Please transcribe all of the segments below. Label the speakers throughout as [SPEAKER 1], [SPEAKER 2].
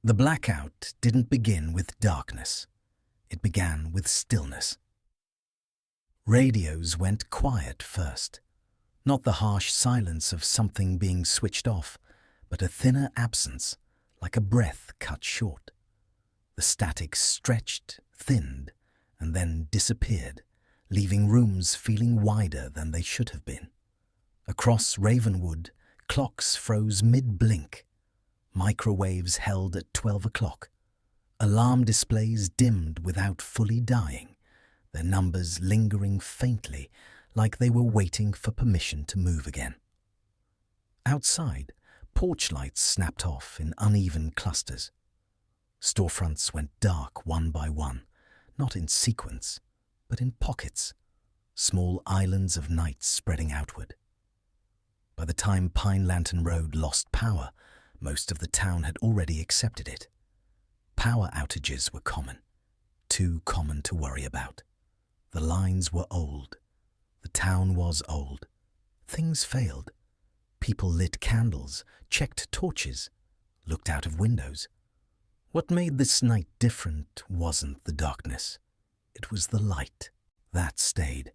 [SPEAKER 1] The blackout didn't begin with darkness. It began with stillness. Radios went quiet first. Not the harsh silence of something being switched off, but a thinner absence, like a breath cut short. The static stretched, thinned, and then disappeared, leaving rooms feeling wider than they should have been. Across Ravenwood, clocks froze mid-blink. Microwaves held at 12 o'clock. Alarm displays dimmed without fully dying, their numbers lingering faintly like they were waiting for permission to move again. Outside, porch lights snapped off in uneven clusters. Storefronts went dark one by one, not in sequence, but in pockets, small islands of night spreading outward. By the time Pine Lantern Road lost power, most of the town had already accepted it. Power outages were common, too common to worry about. The lines were old. The town was old. Things failed. People lit candles, checked torches, looked out of windows. What made this night different wasn't the darkness. It was the light. That stayed.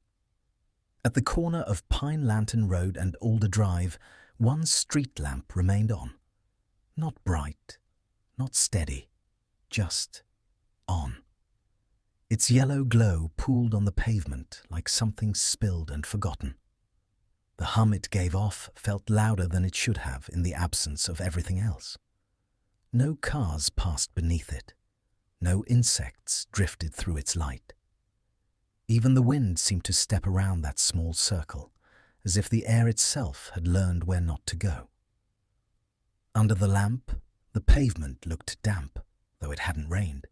[SPEAKER 1] At the corner of Pine Lantern Road and Alder Drive, one street lamp remained on. Not bright, not steady, just on. Its yellow glow pooled on the pavement like something spilled and forgotten. The hum it gave off felt louder than it should have in the absence of everything else. No cars passed beneath it. No insects drifted through its light. Even the wind seemed to step around that small circle, as if the air itself had learned where not to go. Under the lamp, the pavement looked damp, though it hadn't rained,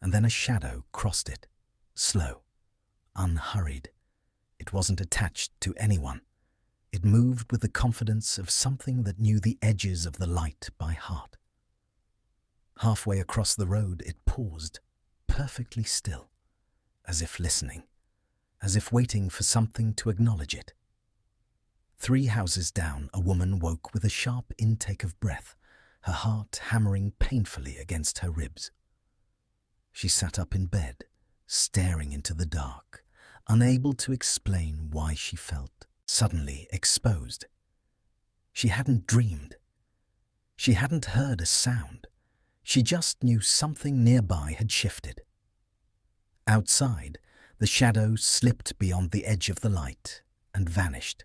[SPEAKER 1] and then a shadow crossed it, slow, unhurried. It wasn't attached to anyone. It moved with the confidence of something that knew the edges of the light by heart. Halfway across the road, it paused, perfectly still, as if listening, as if waiting for something to acknowledge it. 3 houses down, a woman woke with a sharp intake of breath, her heart hammering painfully against her ribs. She sat up in bed, staring into the dark, unable to explain why she felt suddenly exposed. She hadn't dreamed. She hadn't heard a sound. She just knew something nearby had shifted. Outside, the shadow slipped beyond the edge of the light and vanished.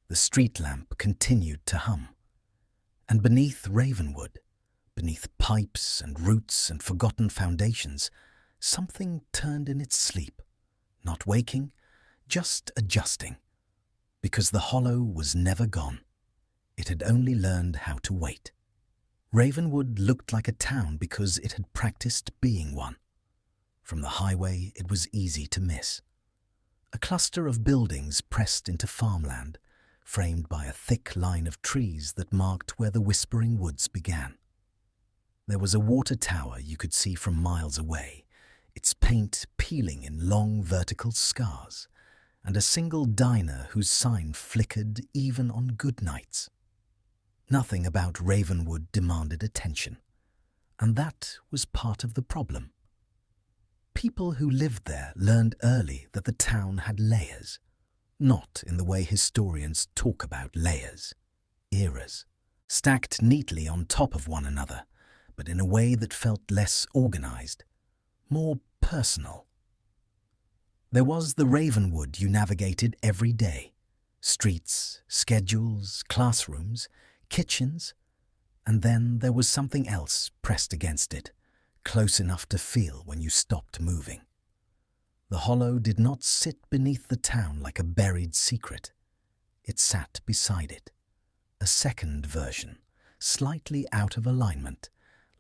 [SPEAKER 1] The street lamp continued to hum. And beneath Ravenwood, beneath pipes and roots and forgotten foundations, something turned in its sleep, not waking, just adjusting. Because the hollow was never gone. It had only learned how to wait. Ravenwood looked like a town because it had practiced being one. From the highway, it was easy to miss. A cluster of buildings pressed into farmland, framed by a thick line of trees that marked where the whispering woods began. There was a water tower you could see from miles away, its paint peeling in long vertical scars, and a single diner whose sign flickered even on good nights. Nothing about Ravenwood demanded attention, and that was part of the problem. People who lived there learned early that the town had layers, not in the way historians talk about layers, eras, stacked neatly on top of one another, but in a way that felt less organized, more personal. There was the Ravenwood you navigated every day, streets, schedules, classrooms, kitchens, and then there was something else pressed against it, close enough to feel when you stopped moving. The hollow did not sit beneath the town like a buried secret. It sat beside it, a second version, slightly out of alignment,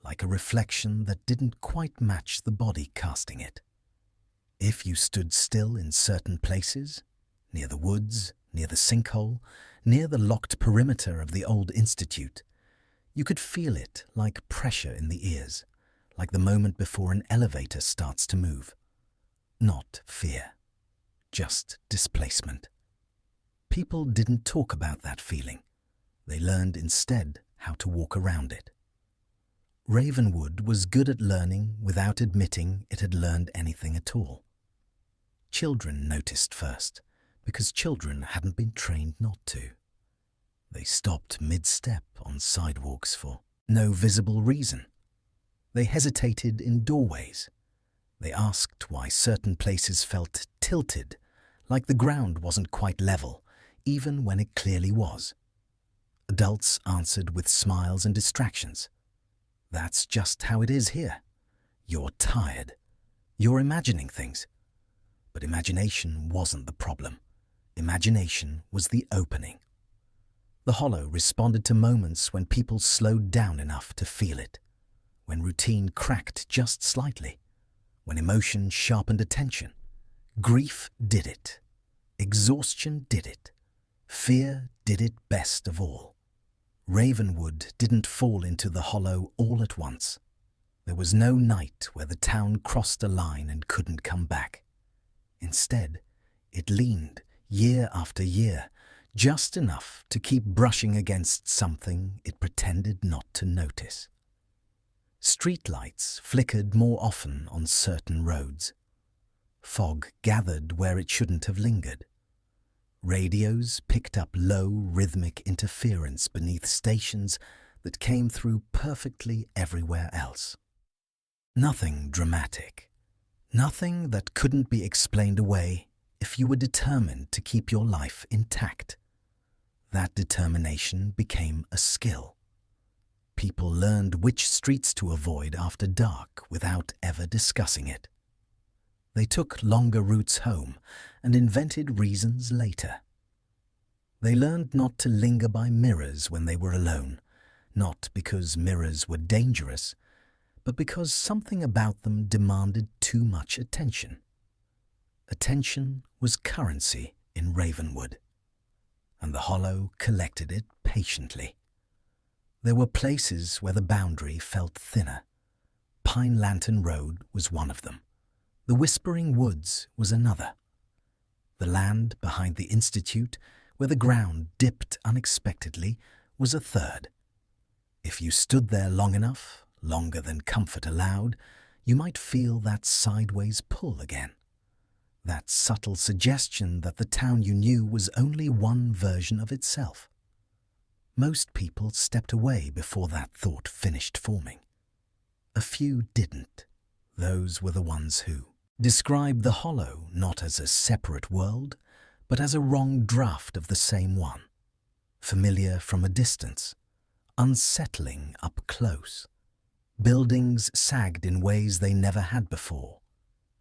[SPEAKER 1] like a reflection that didn't quite match the body casting it. If you stood still in certain places, near the woods, near the sinkhole, near the locked perimeter of the old institute, you could feel it like pressure in the ears, like the moment before an elevator starts to move. Not fear, just displacement. People didn't talk about that feeling. They learned instead how to walk around it. Ravenwood was good at learning without admitting it had learned anything at all. Children noticed first, because children hadn't been trained not to. They stopped mid-step on sidewalks for no visible reason. They hesitated in doorways. They asked why certain places felt tilted, like the ground wasn't quite level, even when it clearly was. Adults answered with smiles and distractions. That's just how it is here. You're tired. You're imagining things. But imagination wasn't the problem. Imagination was the opening. The hollow responded to moments when people slowed down enough to feel it, when routine cracked just slightly, when emotion sharpened attention. Grief did it. Exhaustion did it. Fear did it best of all. Ravenwood didn't fall into the hollow all at once. There was no night where the town crossed a line and couldn't come back. Instead, it leaned, year after year, just enough to keep brushing against something it pretended not to notice. Streetlights flickered more often on certain roads. Fog gathered where it shouldn't have lingered. Radios picked up low, rhythmic interference beneath stations that came through perfectly everywhere else. Nothing dramatic. Nothing that couldn't be explained away if you were determined to keep your life intact. That determination became a skill. People learned which streets to avoid after dark without ever discussing it. They took longer routes home and invented reasons later. They learned not to linger by mirrors when they were alone, not because mirrors were dangerous, but because something about them demanded too much attention. Attention was currency in Ravenwood, and the hollow collected it patiently. There were places where the boundary felt thinner. Pine Lantern Road was one of them. The Whispering Woods was another. The land behind the Institute, where the ground dipped unexpectedly, was a third. If you stood there long enough, longer than comfort allowed, you might feel that sideways pull again. That subtle suggestion that the town you knew was only one version of itself. Most people stepped away before that thought finished forming. A few didn't. Those were the ones who described the hollow not as a separate world, but as a wrong draft of the same one. Familiar from a distance, unsettling up close. Buildings sagged in ways they never had before.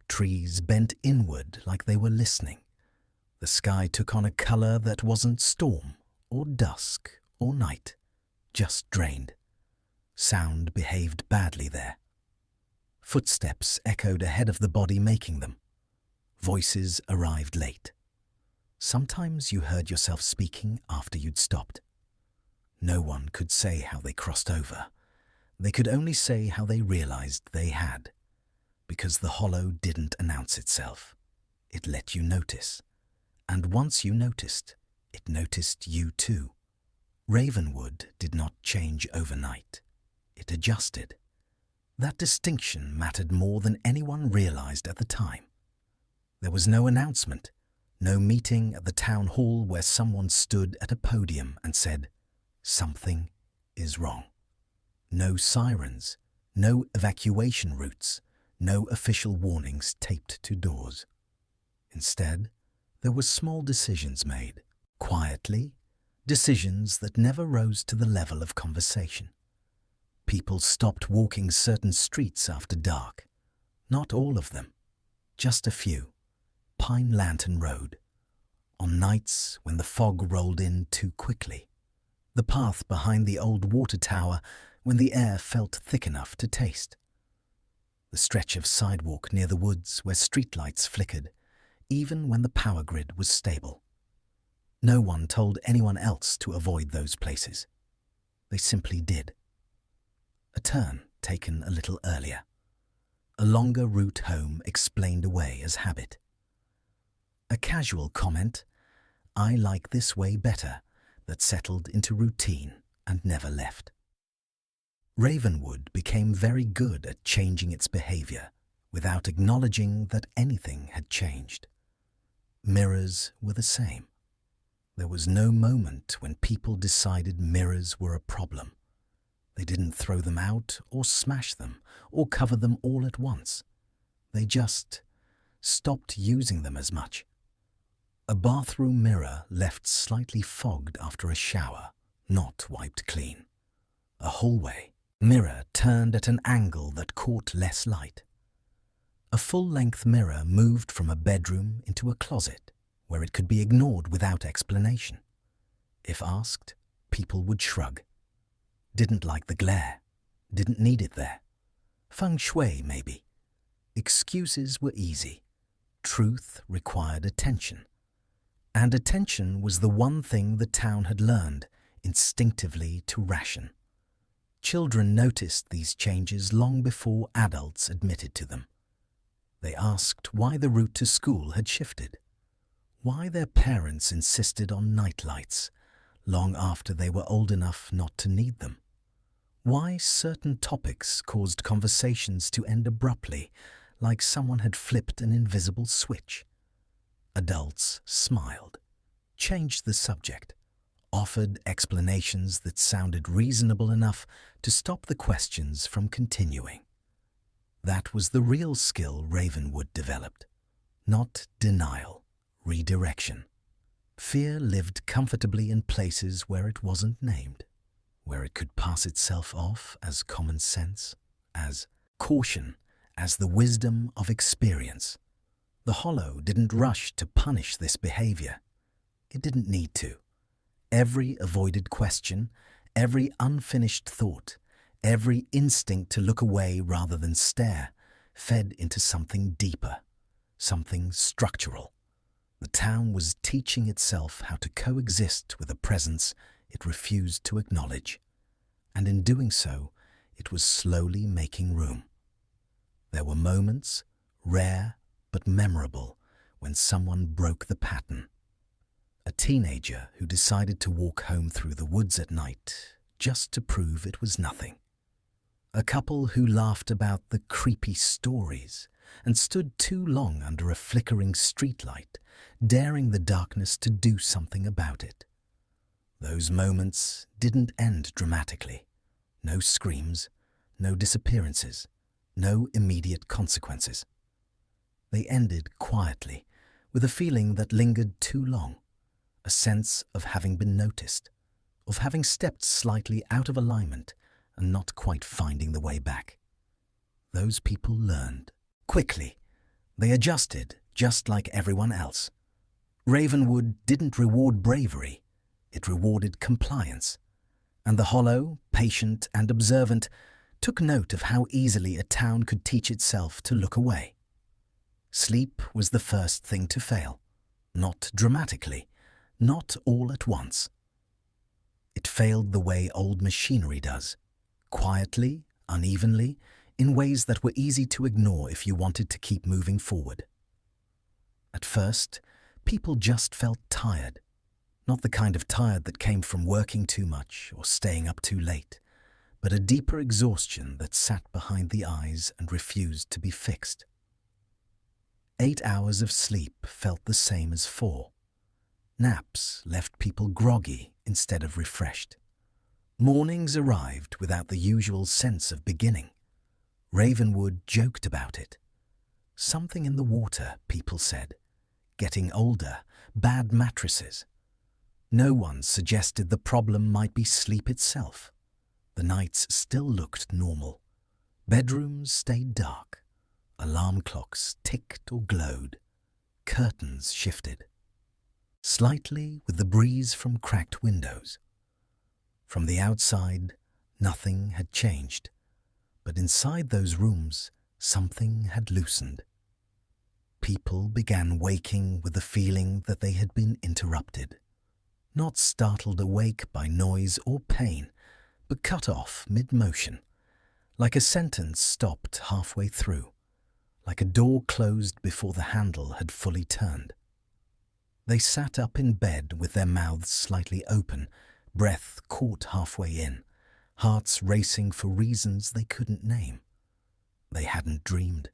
[SPEAKER 1] Trees bent inward like they were listening. The sky took on a color that wasn't storm or dusk or night, just drained. Sound behaved badly there. Footsteps echoed ahead of the body making them. Voices arrived late. Sometimes you heard yourself speaking after you'd stopped. No one could say how they crossed over. They could only say how they realized they had, because the hollow didn't announce itself. It let you notice. And once you noticed, it noticed you too. Ravenwood did not change overnight. It adjusted. That distinction mattered more than anyone realized at the time. There was no announcement, no meeting at the town hall where someone stood at a podium and said, "Something is wrong." No sirens, no evacuation routes, no official warnings taped to doors. Instead, there were small decisions made, quietly, decisions that never rose to the level of conversation. People stopped walking certain streets after dark. Not all of them, just a few. Pine Lantern Road. On nights when the fog rolled in too quickly. The path behind the old water tower when the air felt thick enough to taste. The stretch of sidewalk near the woods where streetlights flickered, even when the power grid was stable. No one told anyone else to avoid those places. They simply did. A turn taken a little earlier. A longer route home explained away as habit. A casual comment, "I like this way better," that settled into routine and never left. Ravenwood became very good at changing its behavior without acknowledging that anything had changed. Mirrors were the same. There was no moment when people decided mirrors were a problem. They didn't throw them out or smash them or cover them all at once. They just stopped using them as much. A bathroom mirror left slightly fogged after a shower, not wiped clean. A hallway mirror turned at an angle that caught less light. A full-length mirror moved from a bedroom into a closet where it could be ignored without explanation. If asked, people would shrug. Didn't like the glare. Didn't need it there. Feng shui, maybe. Excuses were easy. Truth required attention. And attention was the one thing the town had learned instinctively to ration. Children noticed these changes long before adults admitted to them. They asked why the route to school had shifted, why their parents insisted on night lights long after they were old enough not to need them, why certain topics caused conversations to end abruptly, like someone had flipped an invisible switch. Adults smiled, changed the subject, offered explanations that sounded reasonable enough to stop the questions from continuing. That was the real skill Ravenwood developed, not denial, redirection. Fear lived comfortably in places where it wasn't named, where it could pass itself off as common sense, as caution, as the wisdom of experience. The Hollow didn't rush to punish this behavior. It didn't need to. Every avoided question, every unfinished thought, every instinct to look away rather than stare, fed into something deeper, something structural. The town was teaching itself how to coexist with a presence it refused to acknowledge, and in doing so, it was slowly making room. There were moments, rare but memorable, when someone broke the pattern. A teenager who decided to walk home through the woods at night just to prove it was nothing. A couple who laughed about the creepy stories and stood too long under a flickering streetlight, daring the darkness to do something about it. Those moments didn't end dramatically. No screams, no disappearances, no immediate consequences. They ended quietly, with a feeling that lingered too long, a sense of having been noticed, of having stepped slightly out of alignment and not quite finding the way back. Those people learned. Quickly, they adjusted just like everyone else. Ravenwood didn't reward bravery, it rewarded compliance. And the Hollow, patient and observant, took note of how easily a town could teach itself to look away. Sleep was the first thing to fail, not dramatically, not all at once. It failed the way old machinery does, quietly, unevenly, in ways that were easy to ignore if you wanted to keep moving forward. At first, people just felt tired, not the kind of tired that came from working too much or staying up too late, but a deeper exhaustion that sat behind the eyes and refused to be fixed. 8 hours of sleep felt the same as 4. Naps left people groggy instead of refreshed. Mornings arrived without the usual sense of beginning. Ravenwood joked about it. Something in the water, people said. Getting older, bad mattresses. No one suggested the problem might be sleep itself. The nights still looked normal. Bedrooms stayed dark. Alarm clocks ticked or glowed. Curtains shifted. Slightly with the breeze from cracked windows. From the outside, nothing had changed. But inside those rooms, something had loosened. People began waking with the feeling that they had been interrupted. Not startled awake by noise or pain, but cut off mid-motion, like a sentence stopped halfway through, like a door closed before the handle had fully turned. They sat up in bed with their mouths slightly open, breath caught halfway in, hearts racing for reasons they couldn't name. They hadn't dreamed.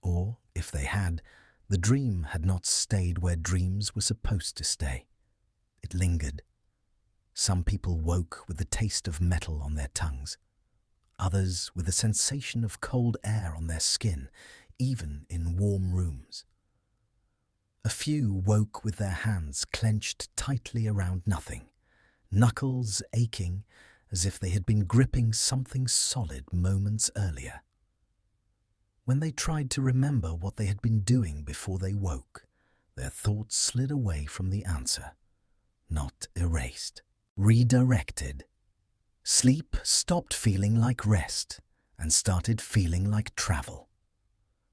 [SPEAKER 1] Or, if they had, the dream had not stayed where dreams were supposed to stay. It lingered. Some people woke with the taste of metal on their tongues. Others with a sensation of cold air on their skin, even in warm rooms. A few woke with their hands clenched tightly around nothing, knuckles aching as if they had been gripping something solid moments earlier. When they tried to remember what they had been doing before they woke, their thoughts slid away from the answer. Not erased. Redirected. Sleep stopped feeling like rest and started feeling like travel.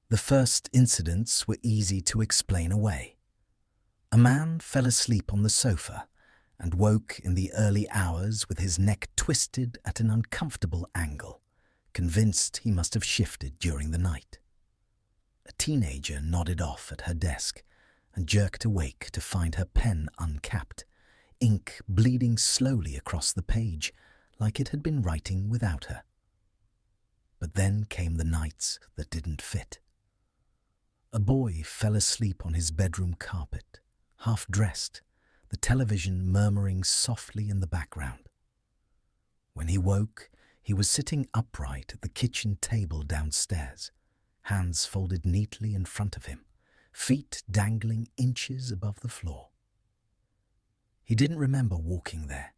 [SPEAKER 1] The first incidents were easy to explain away. A man fell asleep on the sofa and woke in the early hours with his neck twisted at an uncomfortable angle, convinced he must have shifted during the night. A teenager nodded off at her desk and jerked awake to find her pen uncapped, ink bleeding slowly across the page like it had been writing without her. But then came the nights that didn't fit. A boy fell asleep on his bedroom carpet, half-dressed, the television murmuring softly in the background. When he woke, he was sitting upright at the kitchen table downstairs, hands folded neatly in front of him, feet dangling inches above the floor. He didn't remember walking there.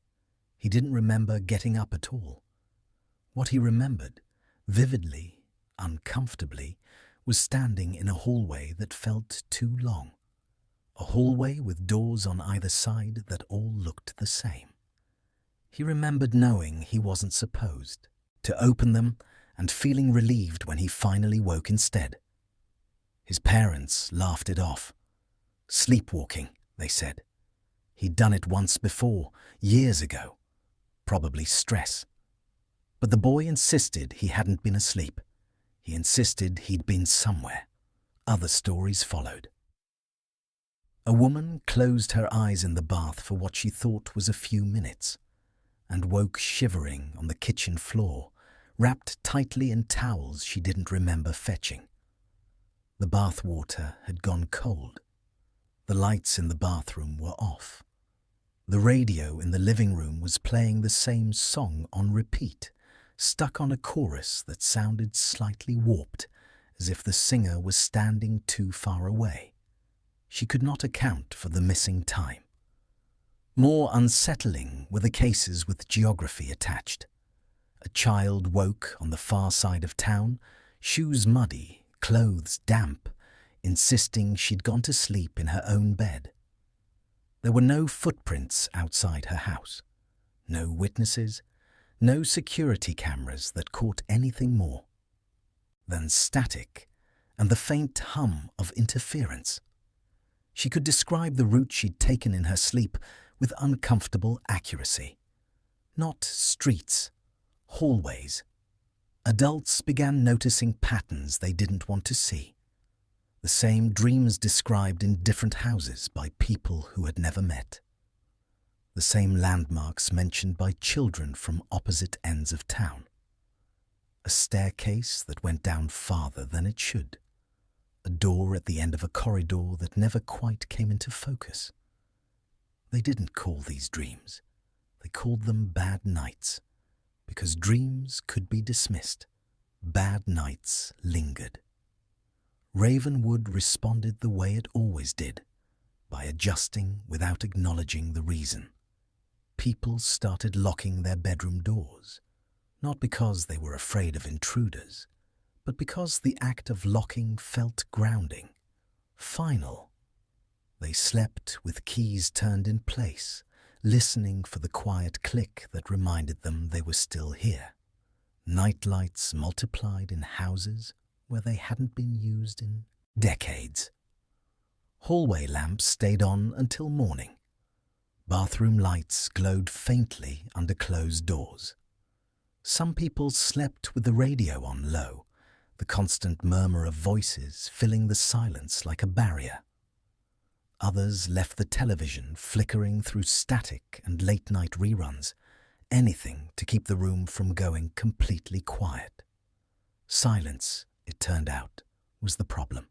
[SPEAKER 1] He didn't remember getting up at all. What he remembered, vividly, uncomfortably, was standing in a hallway that felt too long. A hallway with doors on either side that all looked the same. He remembered knowing he wasn't supposed to open them and feeling relieved when he finally woke instead. His parents laughed it off. Sleepwalking, they said. He'd done it once before, years ago. Probably stress. But the boy insisted he hadn't been asleep. He insisted he'd been somewhere. Other stories followed. A woman closed her eyes in the bath for what she thought was a few minutes, and woke shivering on the kitchen floor, wrapped tightly in towels she didn't remember fetching. The bath water had gone cold. The lights in the bathroom were off. The radio in the living room was playing the same song on repeat, stuck on a chorus that sounded slightly warped, as if the singer was standing too far away. She could not account for the missing time. More unsettling were the cases with geography attached. A child woke on the far side of town, shoes muddy, clothes damp, insisting she'd gone to sleep in her own bed. There were no footprints outside her house, no witnesses, no security cameras that caught anything more than static and the faint hum of interference. She could describe the route she'd taken in her sleep with uncomfortable accuracy. Not streets, hallways. Adults began noticing patterns they didn't want to see. The same dreams described in different houses by people who had never met. The same landmarks mentioned by children from opposite ends of town. A staircase that went down farther than it should. A door at the end of a corridor that never quite came into focus. They didn't call these dreams. They called them bad nights, because dreams could be dismissed. Bad nights lingered. Ravenwood responded the way it always did, by adjusting without acknowledging the reason. People started locking their bedroom doors, not because they were afraid of intruders, but because the act of locking felt grounding, final. They slept with keys turned in place, listening for the quiet click that reminded them they were still here. Nightlights multiplied in houses where they hadn't been used in decades. Hallway lamps stayed on until morning. Bathroom lights glowed faintly under closed doors. Some people slept with the radio on low, the constant murmur of voices filling the silence like a barrier. Others left the television flickering through static and late-night reruns, anything to keep the room from going completely quiet. Silence, it turned out, was the problem.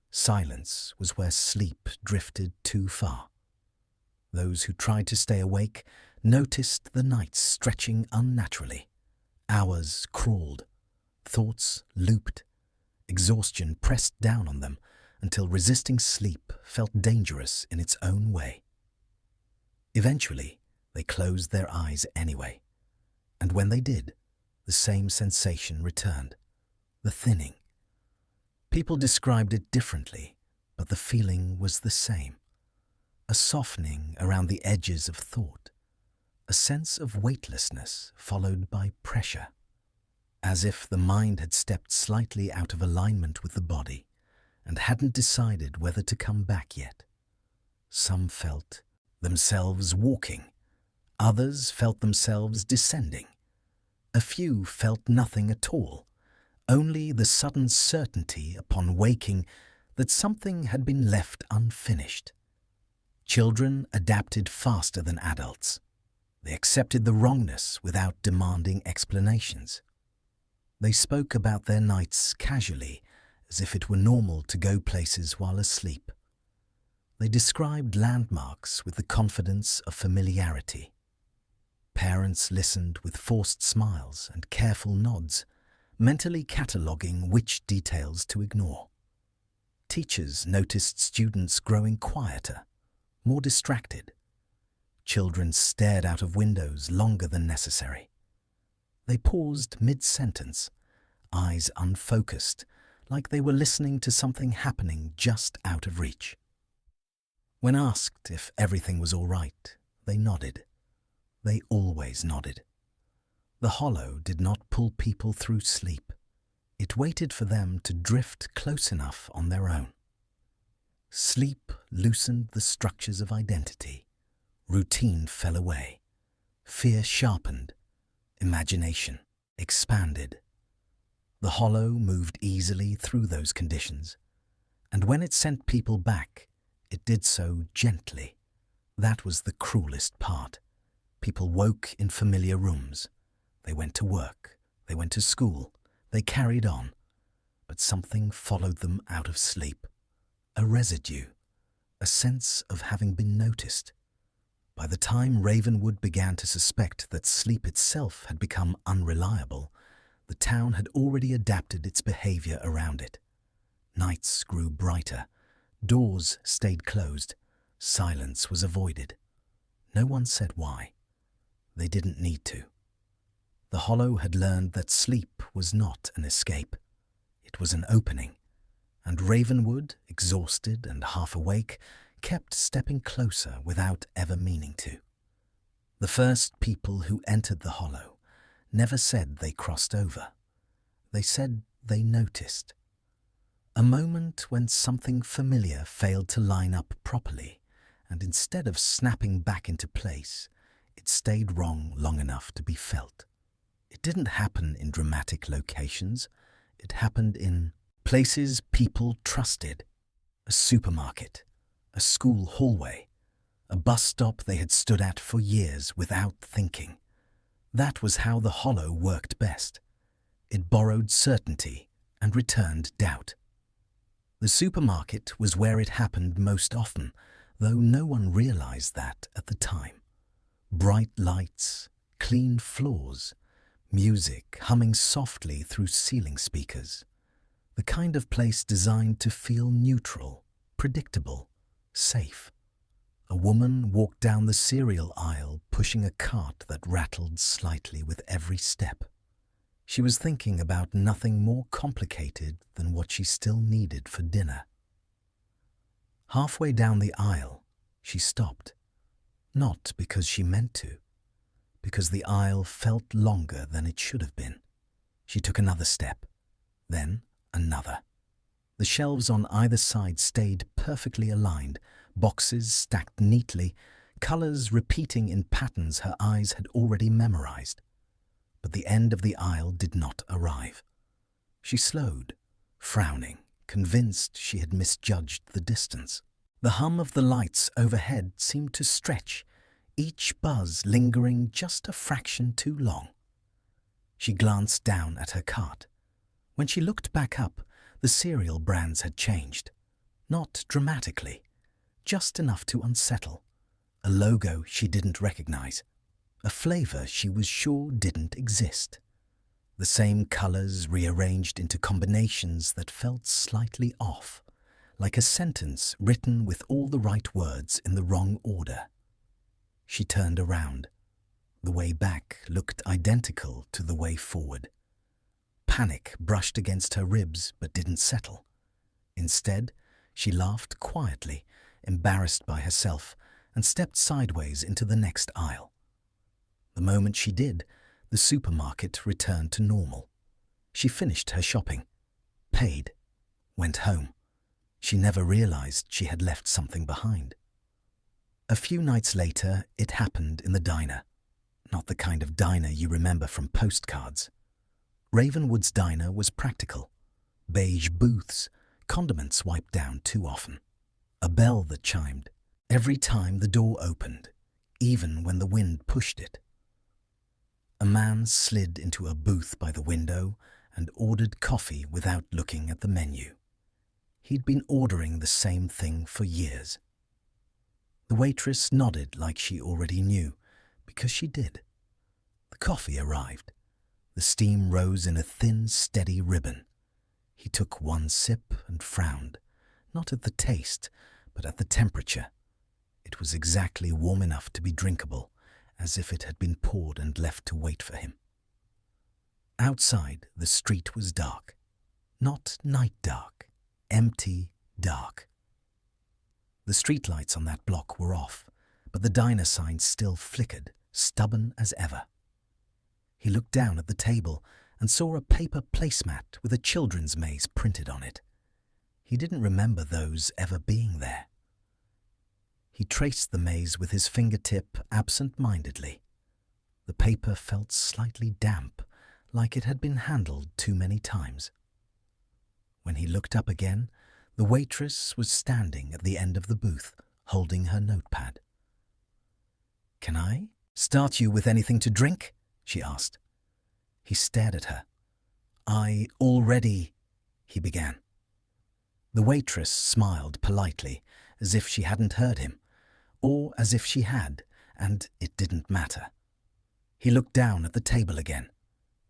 [SPEAKER 1] Silence was where sleep drifted too far. Those who tried to stay awake noticed the nights stretching unnaturally. Hours crawled, thoughts looped, exhaustion pressed down on them until resisting sleep felt dangerous in its own way. Eventually, they closed their eyes anyway, and when they did, the same sensation returned, the thinning. People described it differently, but the feeling was the same. A softening around the edges of thought, a sense of weightlessness followed by pressure, as if the mind had stepped slightly out of alignment with the body and hadn't decided whether to come back yet. Some felt themselves walking, others felt themselves descending. A few felt nothing at all, only the sudden certainty upon waking that something had been left unfinished. Children adapted faster than adults. They accepted the wrongness without demanding explanations. They spoke about their nights casually, as if it were normal to go places while asleep. They described landmarks with the confidence of familiarity. Parents listened with forced smiles and careful nods, mentally cataloguing which details to ignore. Teachers noticed students growing quieter, more distracted. Children stared out of windows longer than necessary. They paused mid-sentence, eyes unfocused, like they were listening to something happening just out of reach. When asked if everything was all right, they nodded. They always nodded. The hollow did not pull people through sleep. It waited for them to drift close enough on their own. Sleep loosened the structures of identity. Routine fell away. Fear sharpened. Imagination expanded. The hollow moved easily through those conditions, and when it sent people back, it did so gently. That was the cruelest part. People woke in familiar rooms. They went to work. They went to school. They carried on. But something followed them out of sleep. A residue, a sense of having been noticed. By the time Ravenwood began to suspect that sleep itself had become unreliable, the town had already adapted its behavior around it. Nights grew brighter. Doors stayed closed. Silence was avoided. No one said why. They didn't need to. The hollow had learned that sleep was not an escape. It was an opening. And Ravenwood, exhausted and half awake, kept stepping closer without ever meaning to. The first people who entered the hollow never said they crossed over. They said they noticed. A moment when something familiar failed to line up properly, and instead of snapping back into place, it stayed wrong long enough to be felt. It didn't happen in dramatic locations. It happened in places people trusted. A supermarket, a school hallway, a bus stop they had stood at for years without thinking. That was how the hollow worked best. It borrowed certainty and returned doubt. The supermarket was where it happened most often, though no one realized that at the time. Bright lights, clean floors, music humming softly through ceiling speakers. The kind of place designed to feel neutral, predictable, safe. A woman walked down the cereal aisle pushing a cart that rattled slightly with every step. She was thinking about nothing more complicated than what she still needed for dinner. Halfway down the aisle, she stopped. Not because she meant to, because the aisle felt longer than it should have been. She took another step, then another. The shelves on either side stayed perfectly aligned, boxes stacked neatly, colors repeating in patterns her eyes had already memorized. But the end of the aisle did not arrive. She slowed, frowning, convinced she had misjudged the distance. The hum of the lights overhead seemed to stretch, each buzz lingering just a fraction too long. She glanced down at her cart. When she looked back up, the cereal brands had changed. Not dramatically, just enough to unsettle. A logo she didn't recognize. A flavor she was sure didn't exist. The same colors rearranged into combinations that felt slightly off, like a sentence written with all the right words in the wrong order. She turned around. The way back looked identical to the way forward. Panic brushed against her ribs but didn't settle. Instead, she laughed quietly, embarrassed by herself, and stepped sideways into the next aisle. The moment she did, the supermarket returned to normal. She finished her shopping, paid, went home. She never realized she had left something behind. A few nights later, it happened in the diner. Not the kind of diner you remember from postcards. Ravenwood's diner was practical. Beige booths, condiments wiped down too often. A bell that chimed every time the door opened, even when the wind pushed it. A man slid into a booth by the window and ordered coffee without looking at the menu. He'd been ordering the same thing for years. The waitress nodded like she already knew, because she did. The coffee arrived. The steam rose in a thin, steady ribbon. He took one sip and frowned, not at the taste, but at the temperature. It was exactly warm enough to be drinkable, as if it had been poured and left to wait for him. Outside, the street was dark. Not night dark, empty dark. The streetlights on that block were off, but the diner sign still flickered, stubborn as ever. He looked down at the table and saw a paper placemat with a children's maze printed on it. He didn't remember those ever being there. He traced the maze with his fingertip absent-mindedly. The paper felt slightly damp, like it had been handled too many times. When he looked up again, the waitress was standing at the end of the booth, holding her notepad. "Can I start you with anything to drink?" she asked. He stared at her. "I already—" he began. The waitress smiled politely, as if she hadn't heard him, or as if she had, and it didn't matter. He looked down at the table again.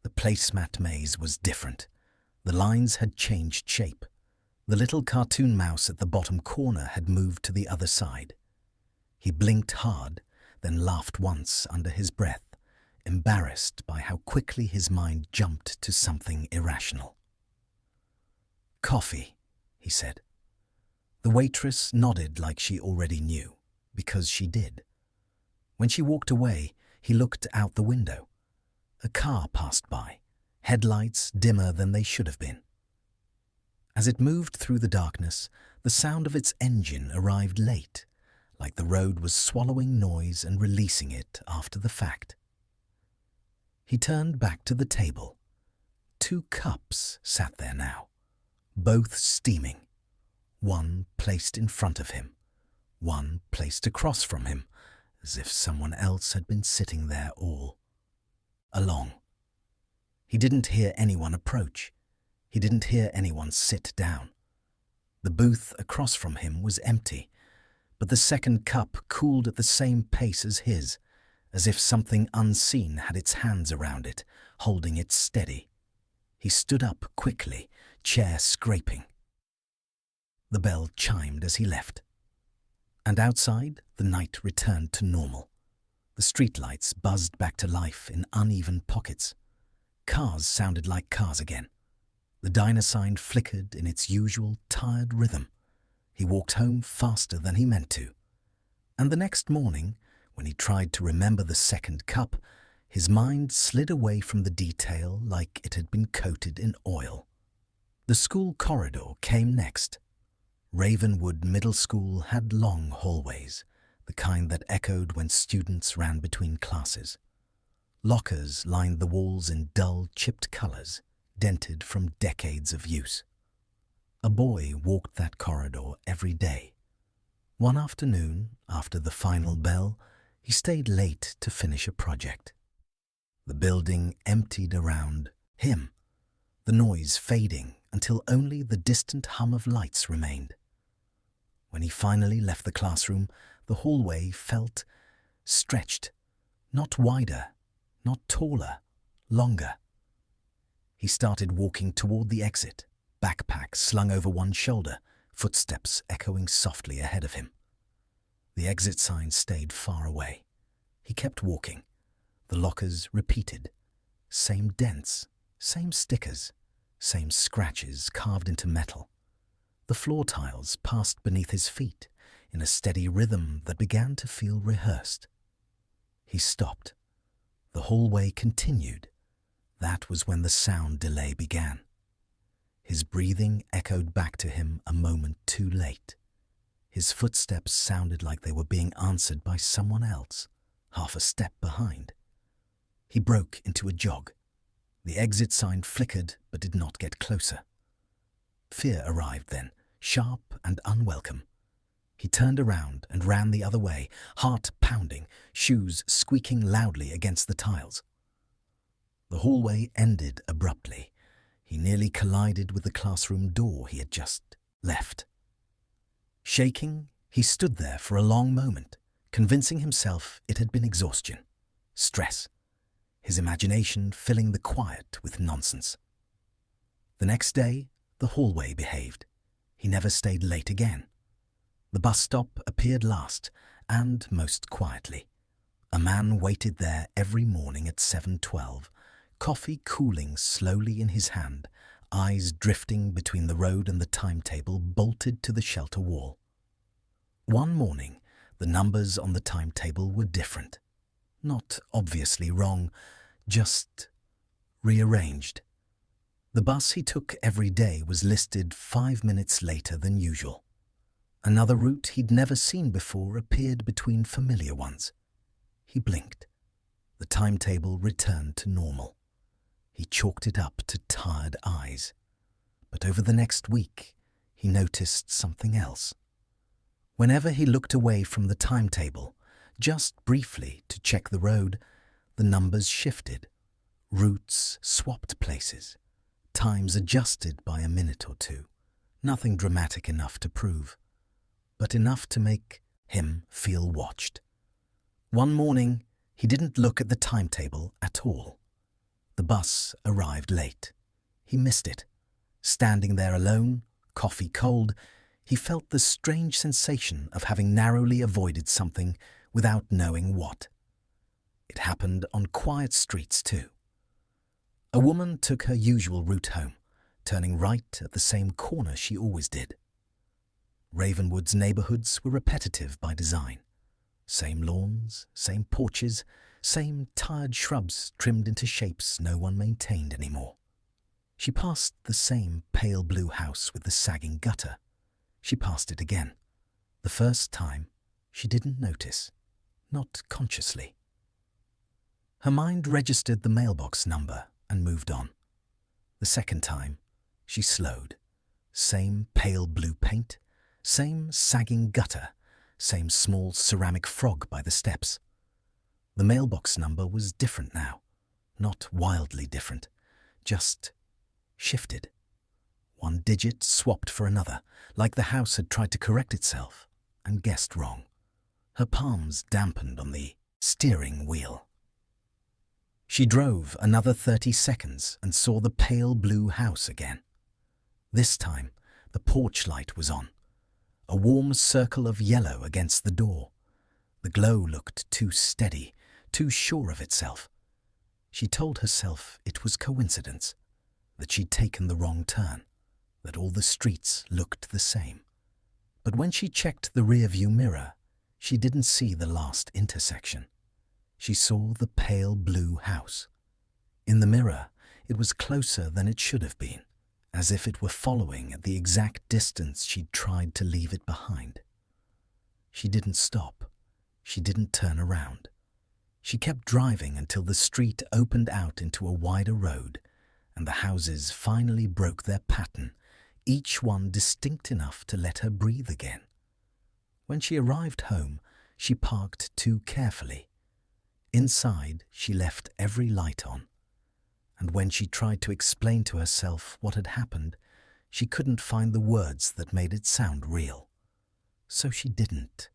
[SPEAKER 1] The placemat maze was different. The lines had changed shape. The little cartoon mouse at the bottom corner had moved to the other side. He blinked hard, then laughed once under his breath, embarrassed by how quickly his mind jumped to something irrational. "Coffee," he said. The waitress nodded like she already knew, because she did. When she walked away, he looked out the window. A car passed by, headlights dimmer than they should have been. As it moved through the darkness, the sound of its engine arrived late, like the road was swallowing noise and releasing it after the fact. He turned back to the table. 2 cups sat there now, both steaming. One placed in front of him, one placed across from him, as if someone else had been sitting there all along. He didn't hear anyone approach. He didn't hear anyone sit down. The booth across from him was empty, but the second cup cooled at the same pace as his, as if something unseen had its hands around it, holding it steady. He stood up quickly, chair scraping. The bell chimed as he left. And outside, the night returned to normal. The streetlights buzzed back to life in uneven pockets. Cars sounded like cars again. The diner sign flickered in its usual tired rhythm. He walked home faster than he meant to. And the next morning, when he tried to remember the second cup, his mind slid away from the detail like it had been coated in oil. The school corridor came next. Ravenwood Middle School had long hallways, the kind that echoed when students ran between classes. Lockers lined the walls in dull, chipped colors, dented from decades of use. A boy walked that corridor every day. One afternoon, after the final bell, He stayed late to finish a project. The building emptied around him, the noise fading until only the distant hum of lights remained. When he finally left the classroom, the hallway felt stretched, not wider, not taller, longer. He started walking toward the exit, backpack slung over one shoulder, footsteps echoing softly ahead of him. The exit sign stayed far away. He kept walking. The lockers repeated. Same dents, same stickers, same scratches carved into metal. The floor tiles passed beneath his feet in a steady rhythm that began to feel rehearsed. He stopped. The hallway continued. That was when the sound delay began. His breathing echoed back to him a moment too late. His footsteps sounded like they were being answered by someone else, half a step behind. He broke into a jog. The exit sign flickered but did not get closer. Fear arrived then, sharp and unwelcome. He turned around and ran the other way, heart pounding, shoes squeaking loudly against the tiles. The hallway ended abruptly. He nearly collided with the classroom door he had just left. Shaking, he stood there for a long moment, convincing himself it had been exhaustion, stress, his imagination filling the quiet with nonsense. The next day, the hallway behaved. He never stayed late again. The bus stop appeared last, and most quietly. A man waited there every morning at 7:12, coffee cooling slowly in his hand, eyes drifting between the road and the timetable bolted to the shelter wall. One morning, the numbers on the timetable were different. Not obviously wrong, just rearranged. The bus he took every day was listed 5 minutes later than usual. Another route he'd never seen before appeared between familiar ones. He blinked. The timetable returned to normal. He chalked it up to tired eyes. But over the next week, he noticed something else. Whenever he looked away from the timetable, just briefly to check the road, the numbers shifted. Routes swapped places. Times adjusted by a minute or two. Nothing dramatic enough to prove, but enough to make him feel watched. One morning, he didn't look at the timetable at all. The bus arrived late. He missed it. Standing there alone, coffee cold, he felt the strange sensation of having narrowly avoided something without knowing what. It happened on quiet streets too. A woman took her usual route home, turning right at the same corner she always did. Ravenwood's neighborhoods were repetitive by design. Same lawns, same porches, same tired shrubs trimmed into shapes no one maintained anymore. She passed the same pale blue house with the sagging gutter. She passed it again. The first time, she didn't notice, not consciously. Her mind registered the mailbox number and moved on. The second time, she slowed. Same pale blue paint, same sagging gutter, same small ceramic frog by the steps. The mailbox number was different now, not wildly different, just shifted. One digit swapped for another, like the house had tried to correct itself and guessed wrong. Her palms dampened on the steering wheel. She drove another 30 seconds and saw the pale blue house again. This time, the porch light was on, a warm circle of yellow against the door. The glow looked too steady, too sure of itself. She told herself it was coincidence, that she'd taken the wrong turn, that all the streets looked the same. But when she checked the rearview mirror, she didn't see the last intersection. She saw the pale blue house. In the mirror, it was closer than it should have been, as if it were following at the exact distance she'd tried to leave it behind. She didn't stop. She didn't turn around. She kept driving until the street opened out into a wider road, and the houses finally broke their pattern, each one distinct enough to let her breathe again. When she arrived home, she parked too carefully. Inside, she left every light on. And when she tried to explain to herself what had happened, she couldn't find the words that made it sound real. So she didn't.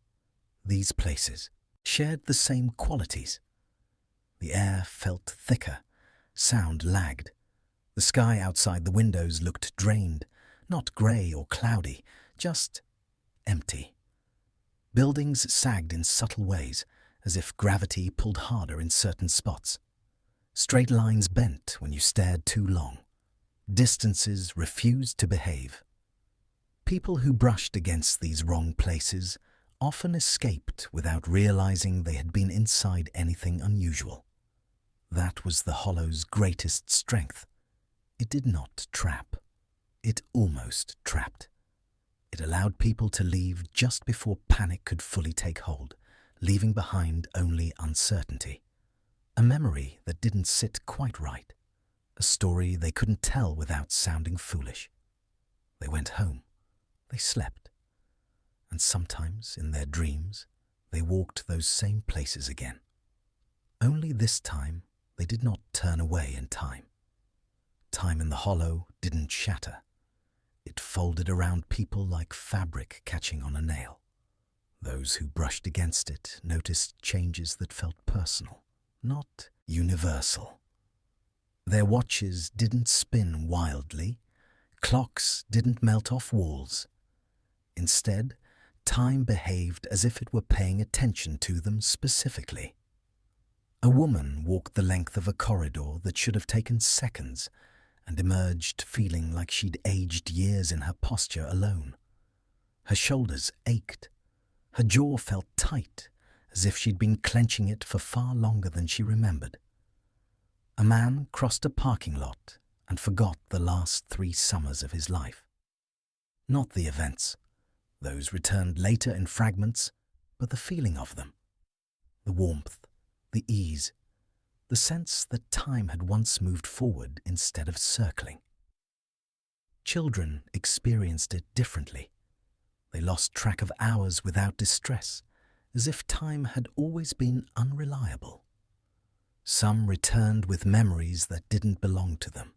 [SPEAKER 1] These places shared the same qualities. The air felt thicker, sound lagged. The sky outside the windows looked drained, not grey or cloudy, just empty. Buildings sagged in subtle ways, as if gravity pulled harder in certain spots. Straight lines bent when you stared too long. Distances refused to behave. People who brushed against these wrong places often escaped without realizing they had been inside anything unusual. That was the Hollow's greatest strength. It did not trap. It almost trapped. It allowed people to leave just before panic could fully take hold, leaving behind only uncertainty. A memory that didn't sit quite right. A story they couldn't tell without sounding foolish. They went home. They slept. And sometimes, in their dreams, they walked those same places again. Only this time, they did not turn away in time. Time in the Hollow didn't shatter. It folded around people like fabric catching on a nail. Those who brushed against it noticed changes that felt personal, not universal. Their watches didn't spin wildly. Clocks didn't melt off walls. Instead, time behaved as if it were paying attention to them specifically. A woman walked the length of a corridor that should have taken seconds and emerged feeling like she'd aged years in her posture alone. Her shoulders ached. Her jaw felt tight, as if she'd been clenching it for far longer than she remembered. A man crossed a parking lot and forgot the last 3 summers of his life. Not the events. Those returned later in fragments, but the feeling of them. The warmth, the ease, the sense that time had once moved forward instead of circling. Children experienced it differently. They lost track of hours without distress, as if time had always been unreliable. Some returned with memories that didn't belong to them,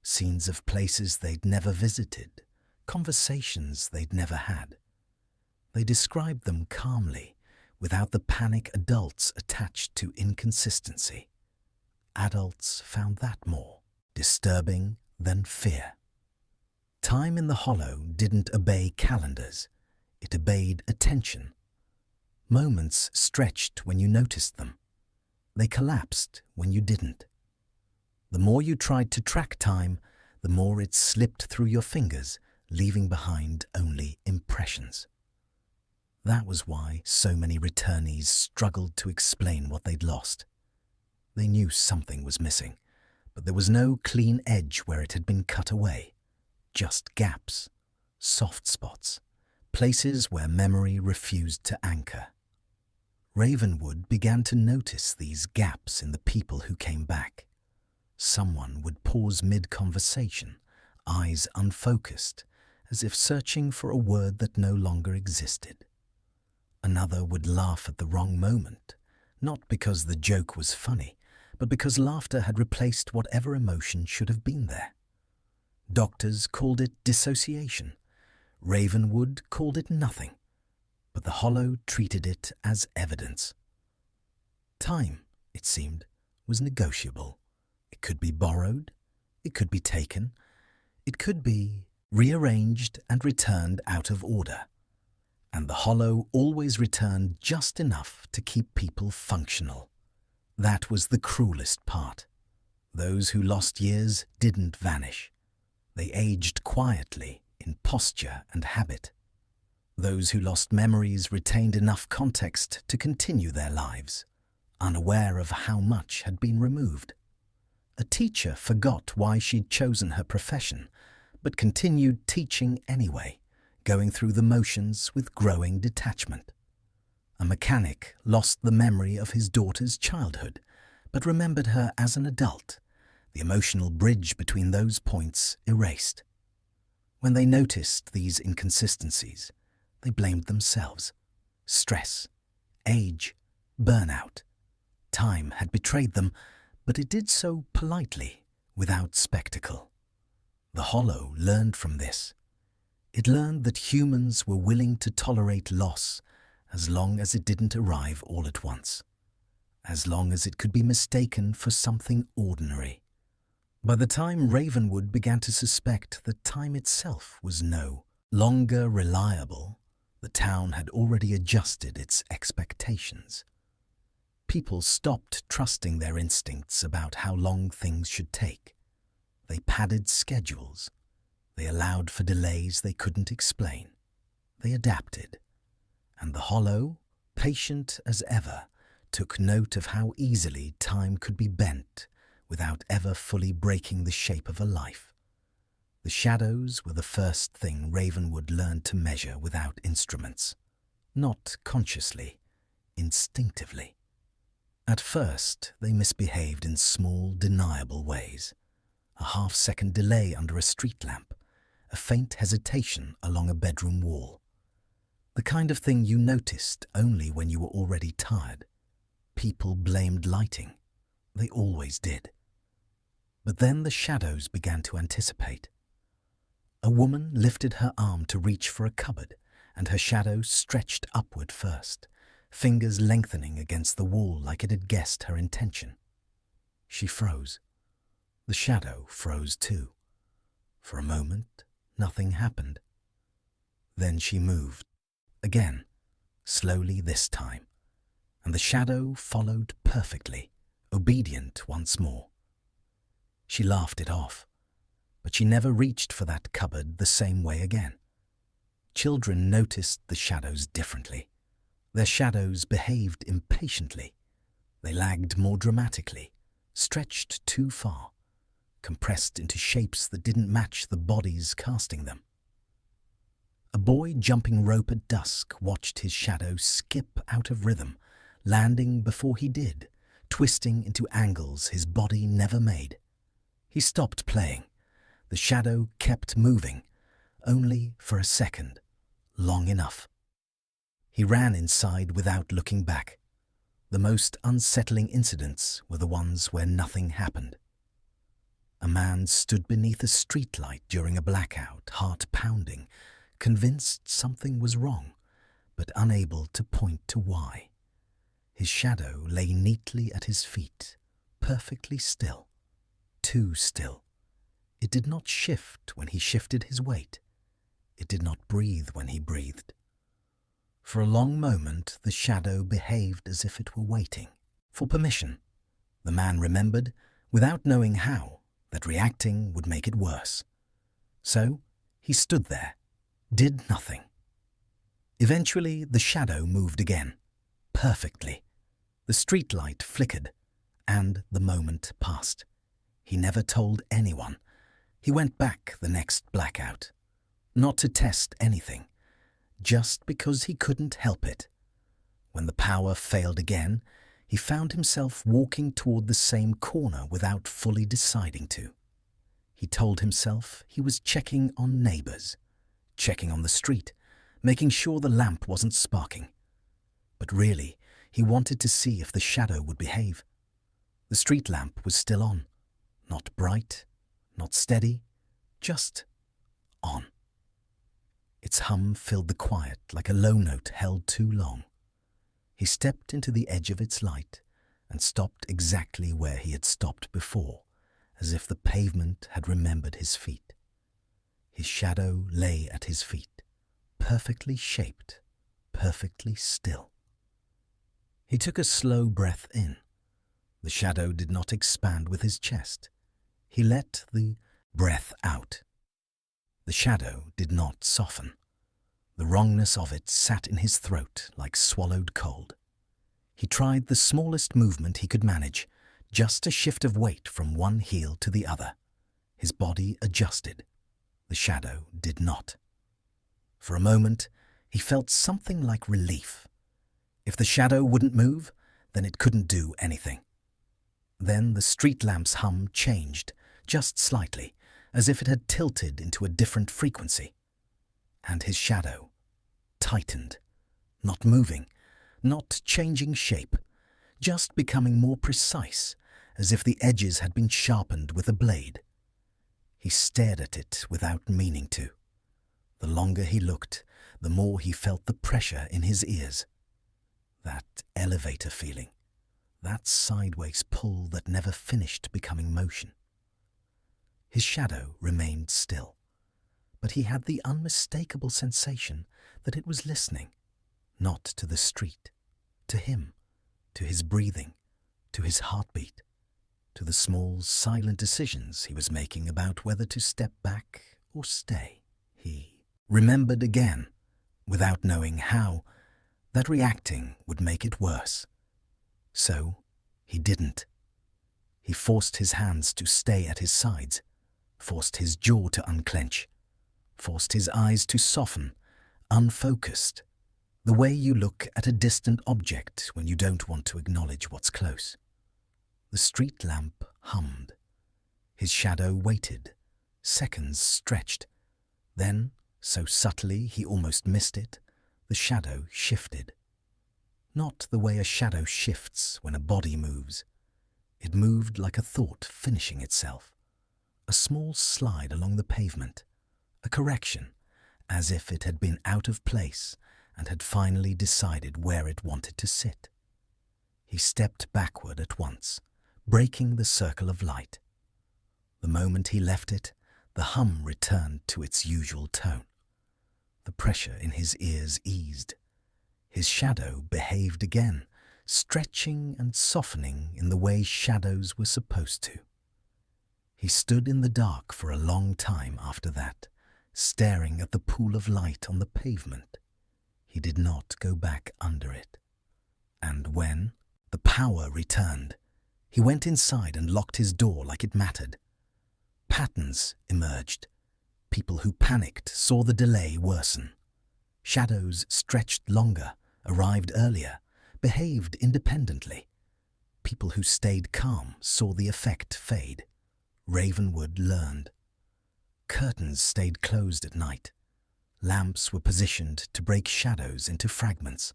[SPEAKER 1] scenes of places they'd never visited, conversations they'd never had. They described them calmly, without the panic adults attached to inconsistency. Adults found that more disturbing than fear. Time in the Hollow didn't obey calendars. It obeyed attention. Moments stretched when you noticed them. They collapsed when you didn't. The more you tried to track time, the more it slipped through your fingers, leaving behind only impressions. That was why so many returnees struggled to explain what they'd lost. They knew something was missing, but there was no clean edge where it had been cut away. Just gaps, soft spots, places where memory refused to anchor. Ravenwood began to notice these gaps in the people who came back. Someone would pause mid-conversation, eyes unfocused, as if searching for a word that no longer existed. Another would laugh at the wrong moment, not because the joke was funny, but because laughter had replaced whatever emotion should have been there. Doctors called it dissociation. Ravenwood called it nothing, but the Hollow treated it as evidence. Time, it seemed, was negotiable. It could be borrowed, it could be taken, it could be rearranged and returned out of order. And the Hollow always returned just enough to keep people functional. That was the cruelest part. Those who lost years didn't vanish. They aged quietly in posture and habit. Those who lost memories retained enough context to continue their lives, unaware of how much had been removed. A teacher forgot why she'd chosen her profession, but continued teaching anyway, going through the motions with growing detachment. A mechanic lost the memory of his daughter's childhood, but remembered her as an adult, the emotional bridge between those points erased. When they noticed these inconsistencies, they blamed themselves. Stress, age, burnout. Time had betrayed them, but it did so politely, without spectacle. The Hollow learned from this. It learned that humans were willing to tolerate loss as long as it didn't arrive all at once, as long as it could be mistaken for something ordinary. By the time Ravenwood began to suspect that time itself was no longer reliable, the town had already adjusted its expectations. People stopped trusting their instincts about how long things should take. They padded schedules. They allowed for delays they couldn't explain. They adapted. And the Hollow, patient as ever, took note of how easily time could be bent without ever fully breaking the shape of a life. The shadows were the first thing Ravenwood learned to measure without instruments, not consciously, instinctively. At first, they misbehaved in small, deniable ways. A half-second delay under a street lamp, a faint hesitation along a bedroom wall. The kind of thing you noticed only when you were already tired. People blamed lighting. They always did. But then the shadows began to anticipate. A woman lifted her arm to reach for a cupboard, and her shadow stretched upward first, fingers lengthening against the wall like it had guessed her intention. She froze. The shadow froze too. For a moment, nothing happened. Then she moved. Again, slowly this time, and the shadow followed perfectly, obedient once more. She laughed it off, but she never reached for that cupboard the same way again. Children noticed the shadows differently. Their shadows behaved impatiently. They lagged more dramatically, stretched too far, compressed into shapes that didn't match the bodies casting them. A boy jumping rope at dusk watched his shadow skip out of rhythm, landing before he did, twisting into angles his body never made. He stopped playing. The shadow kept moving, only for a second, long enough. He ran inside without looking back. The most unsettling incidents were the ones where nothing happened. A man stood beneath a streetlight during a blackout, heart pounding, convinced something was wrong, but unable to point to why. His shadow lay neatly at his feet, perfectly still, too still. It did not shift when he shifted his weight. It did not breathe when he breathed. For a long moment, the shadow behaved as if it were waiting for permission. The man remembered, without knowing how, that reacting would make it worse. So he stood there, did nothing. Eventually, the shadow moved again, perfectly. The streetlight flickered, and the moment passed. He never told anyone. He went back the next blackout, not to test anything, just because he couldn't help it. When the power failed again, he found himself walking toward the same corner without fully deciding to. He told himself he was checking on neighbors, checking on the street, making sure the lamp wasn't sparking. But really, he wanted to see if the shadow would behave. The street lamp was still on, not bright, not steady, just on. Its hum filled the quiet like a low note held too long. He stepped into the edge of its light and stopped exactly where he had stopped before, as if the pavement had remembered his feet. His shadow lay at his feet, perfectly shaped, perfectly still. He took a slow breath in. The shadow did not expand with his chest. He let the breath out. The shadow did not soften. The wrongness of it sat in his throat like swallowed cold. He tried the smallest movement he could manage, just a shift of weight from one heel to the other. His body adjusted. The shadow did not. For a moment, he felt something like relief. If the shadow wouldn't move, then it couldn't do anything. Then the street lamp's hum changed, just slightly, as if it had tilted into a different frequency. And his shadow tightened, not moving, not changing shape, just becoming more precise, as if the edges had been sharpened with a blade. He stared at it without meaning to. The longer he looked, the more he felt the pressure in his ears. That elevator feeling, that sideways pull that never finished becoming motion. His shadow remained still, but he had the unmistakable sensation that it was listening, not to the street, to him, to his breathing, to his heartbeat, to the small, silent decisions he was making about whether to step back or stay. He remembered again, without knowing how, that reacting would make it worse. So he didn't. He forced his hands to stay at his sides, forced his jaw to unclench, forced his eyes to soften, unfocused, the way you look at a distant object when you don't want to acknowledge what's close. The street lamp hummed. His shadow waited. Seconds stretched. Then, so subtly he almost missed it, the shadow shifted. Not the way a shadow shifts when a body moves. It moved like a thought finishing itself. A small slide along the pavement. A correction, as if it had been out of place and had finally decided where it wanted to sit. He stepped backward at once, breaking the circle of light. The moment he left it, the hum returned to its usual tone. The pressure in his ears eased. His shadow behaved again, stretching and softening in the way shadows were supposed to. He stood in the dark for a long time after that, staring at the pool of light on the pavement. He did not go back under it. And when the power returned, he went inside and locked his door like it mattered. Patterns emerged. People who panicked saw the delay worsen. Shadows stretched longer, arrived earlier, behaved independently. People who stayed calm saw the effect fade. Ravenwood learned. Curtains stayed closed at night. Lamps were positioned to break shadows into fragments.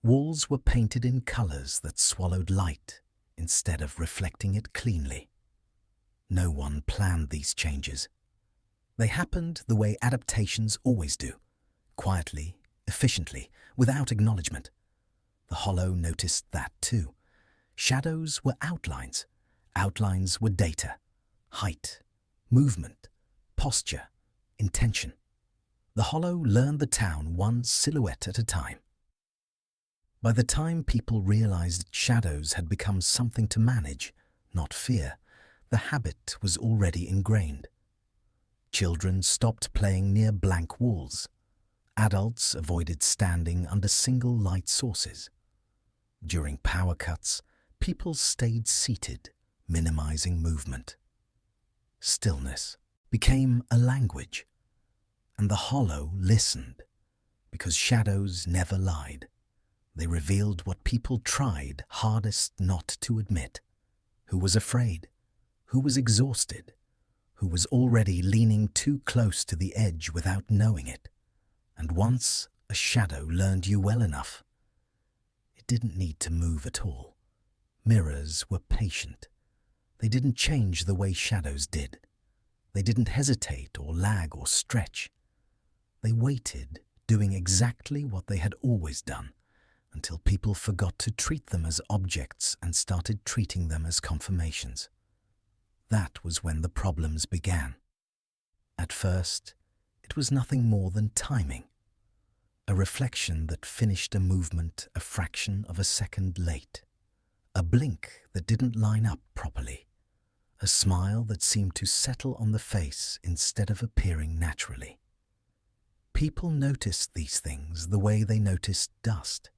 [SPEAKER 1] Walls were painted in colors that swallowed light instead of reflecting it cleanly. No one planned these changes. They happened the way adaptations always do, quietly, efficiently, without acknowledgement. The Hollow noticed that too. Shadows were outlines. Outlines were data. Height, movement, posture, intention. The Hollow learned the town one silhouette at a time. By the time people realized shadows had become something to manage, not fear, the habit was already ingrained. Children stopped playing near blank walls. Adults avoided standing under single light sources. During power cuts, people stayed seated, minimizing movement. Stillness became a language, and the Hollow listened, because shadows never lied. They revealed what people tried hardest not to admit. Who was afraid? Who was exhausted? Who was already leaning too close to the edge without knowing it? And once a shadow learned you well enough, it didn't need to move at all. Mirrors were patient. They didn't change the way shadows did. They didn't hesitate or lag or stretch. They waited, doing exactly what they had always done, until people forgot to treat them as objects and started treating them as confirmations. That was when the problems began. At first, it was nothing more than timing. A reflection that finished a movement a fraction of a second late. A blink that didn't line up properly. A smile that seemed to settle on the face instead of appearing naturally. People noticed these things the way they noticed dust.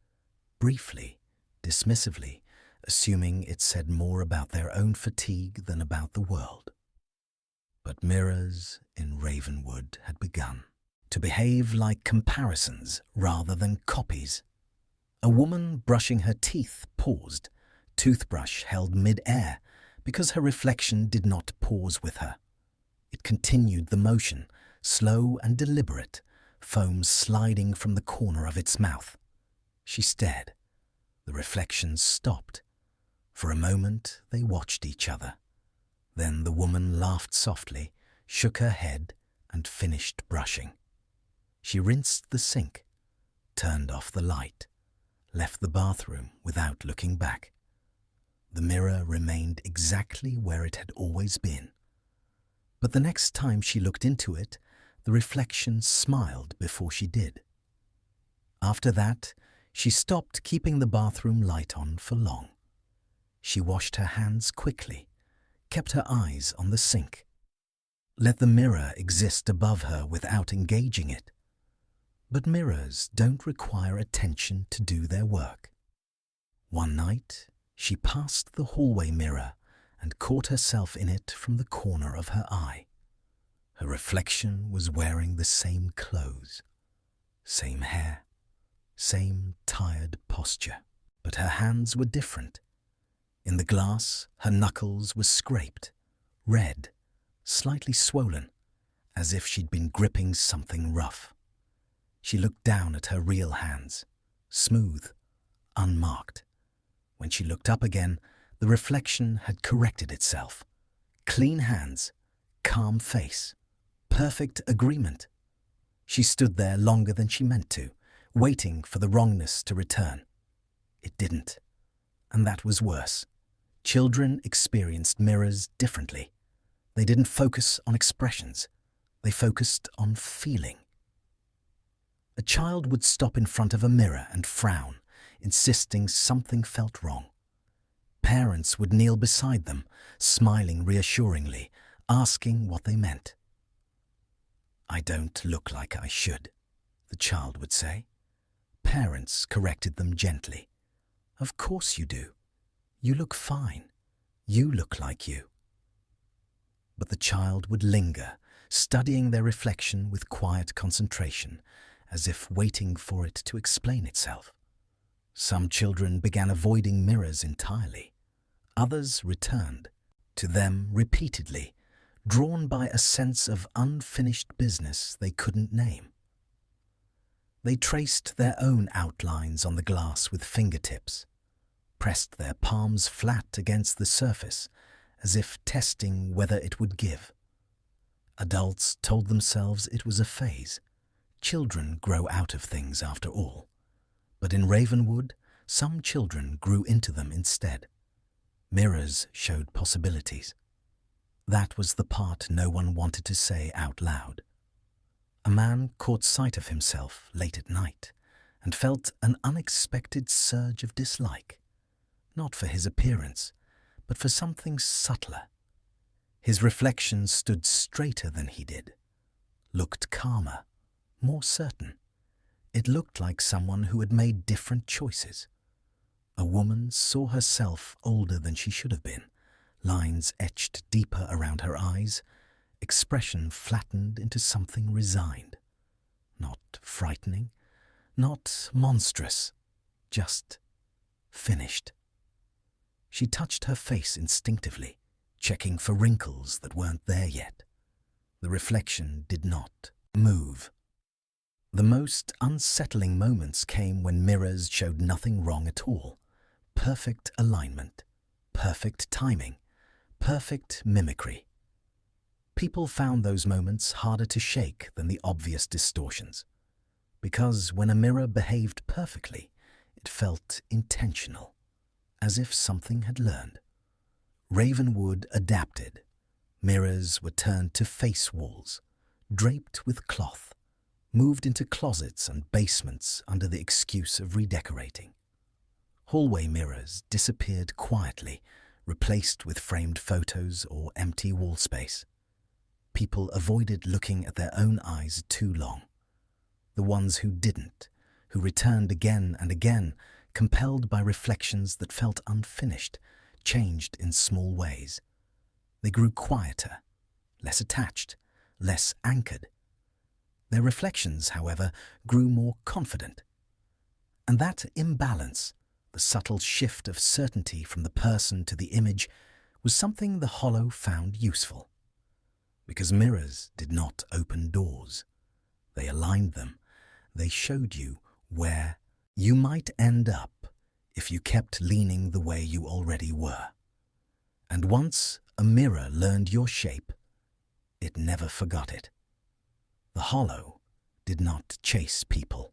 [SPEAKER 1] Briefly, dismissively, assuming it said more about their own fatigue than about the world. But mirrors in Ravenwood had begun to behave like comparisons rather than copies. A woman brushing her teeth paused, toothbrush held mid-air, because her reflection did not pause with her. It continued the motion, slow and deliberate, foam sliding from the corner of its mouth. She stared, The reflections stopped. For a moment they watched each other. Then the woman laughed softly, shook her head, and finished brushing. She rinsed the sink, turned off the light, left the bathroom without looking back. The mirror remained exactly where it had always been. But the next time she looked into it, the reflection smiled before she did. After that, she stopped keeping the bathroom light on for long. She washed her hands quickly, kept her eyes on the sink. Let the mirror exist above her without engaging it. But mirrors don't require attention to do their work. One night, she passed the hallway mirror and caught herself in it from the corner of her eye. Her reflection was wearing the same clothes, same hair, same tired posture, but her hands were different. In the glass, her knuckles were scraped, red, slightly swollen, as if she'd been gripping something rough. She looked down at her real hands, smooth, unmarked. When she looked up again, the reflection had corrected itself. Clean hands, calm face, perfect agreement. She stood there longer than she meant to, waiting for the wrongness to return. It didn't, and that was worse. Children experienced mirrors differently. They didn't focus on expressions. They focused on feeling. A child would stop in front of a mirror and frown, insisting something felt wrong. Parents would kneel beside them, smiling reassuringly, asking what they meant. "I don't look like I should," the child would say. Parents corrected them gently. "Of course you do. You look fine. You look like you." But the child would linger, studying their reflection with quiet concentration, as if waiting for it to explain itself. Some children began avoiding mirrors entirely. Others returned to them repeatedly, drawn by a sense of unfinished business they couldn't name. They traced their own outlines on the glass with fingertips, pressed their palms flat against the surface, as if testing whether it would give. Adults told themselves it was a phase. Children grow out of things after all. But in Ravenwood, some children grew into them instead. Mirrors showed possibilities. That was the part no one wanted to say out loud. A man caught sight of himself late at night and felt an unexpected surge of dislike, not for his appearance, but for something subtler. His reflection stood straighter than he did, looked calmer, more certain. It looked like someone who had made different choices. A woman saw herself older than she should have been, lines etched deeper around her eyes, expression flattened into something resigned. Not frightening, not monstrous, just finished. She touched her face instinctively, checking for wrinkles that weren't there yet. The reflection did not move. The most unsettling moments came when mirrors showed nothing wrong at all. Perfect alignment, perfect timing, perfect mimicry. People found those moments harder to shake than the obvious distortions, because when a mirror behaved perfectly, it felt intentional, as if something had learned. Ravenwood adapted. Mirrors were turned to face walls, draped with cloth, moved into closets and basements under the excuse of redecorating. Hallway mirrors disappeared quietly, replaced with framed photos or empty wall space. People avoided looking at their own eyes too long. The ones who didn't, who returned again and again, compelled by reflections that felt unfinished, changed in small ways. They grew quieter, less attached, less anchored. Their reflections, however, grew more confident. And that imbalance, the subtle shift of certainty from the person to the image, was something the hollow found useful. Because mirrors did not open doors. They aligned them. They showed you where you might end up if you kept leaning the way you already were. And once a mirror learned your shape, it never forgot it. The hollow did not chase people.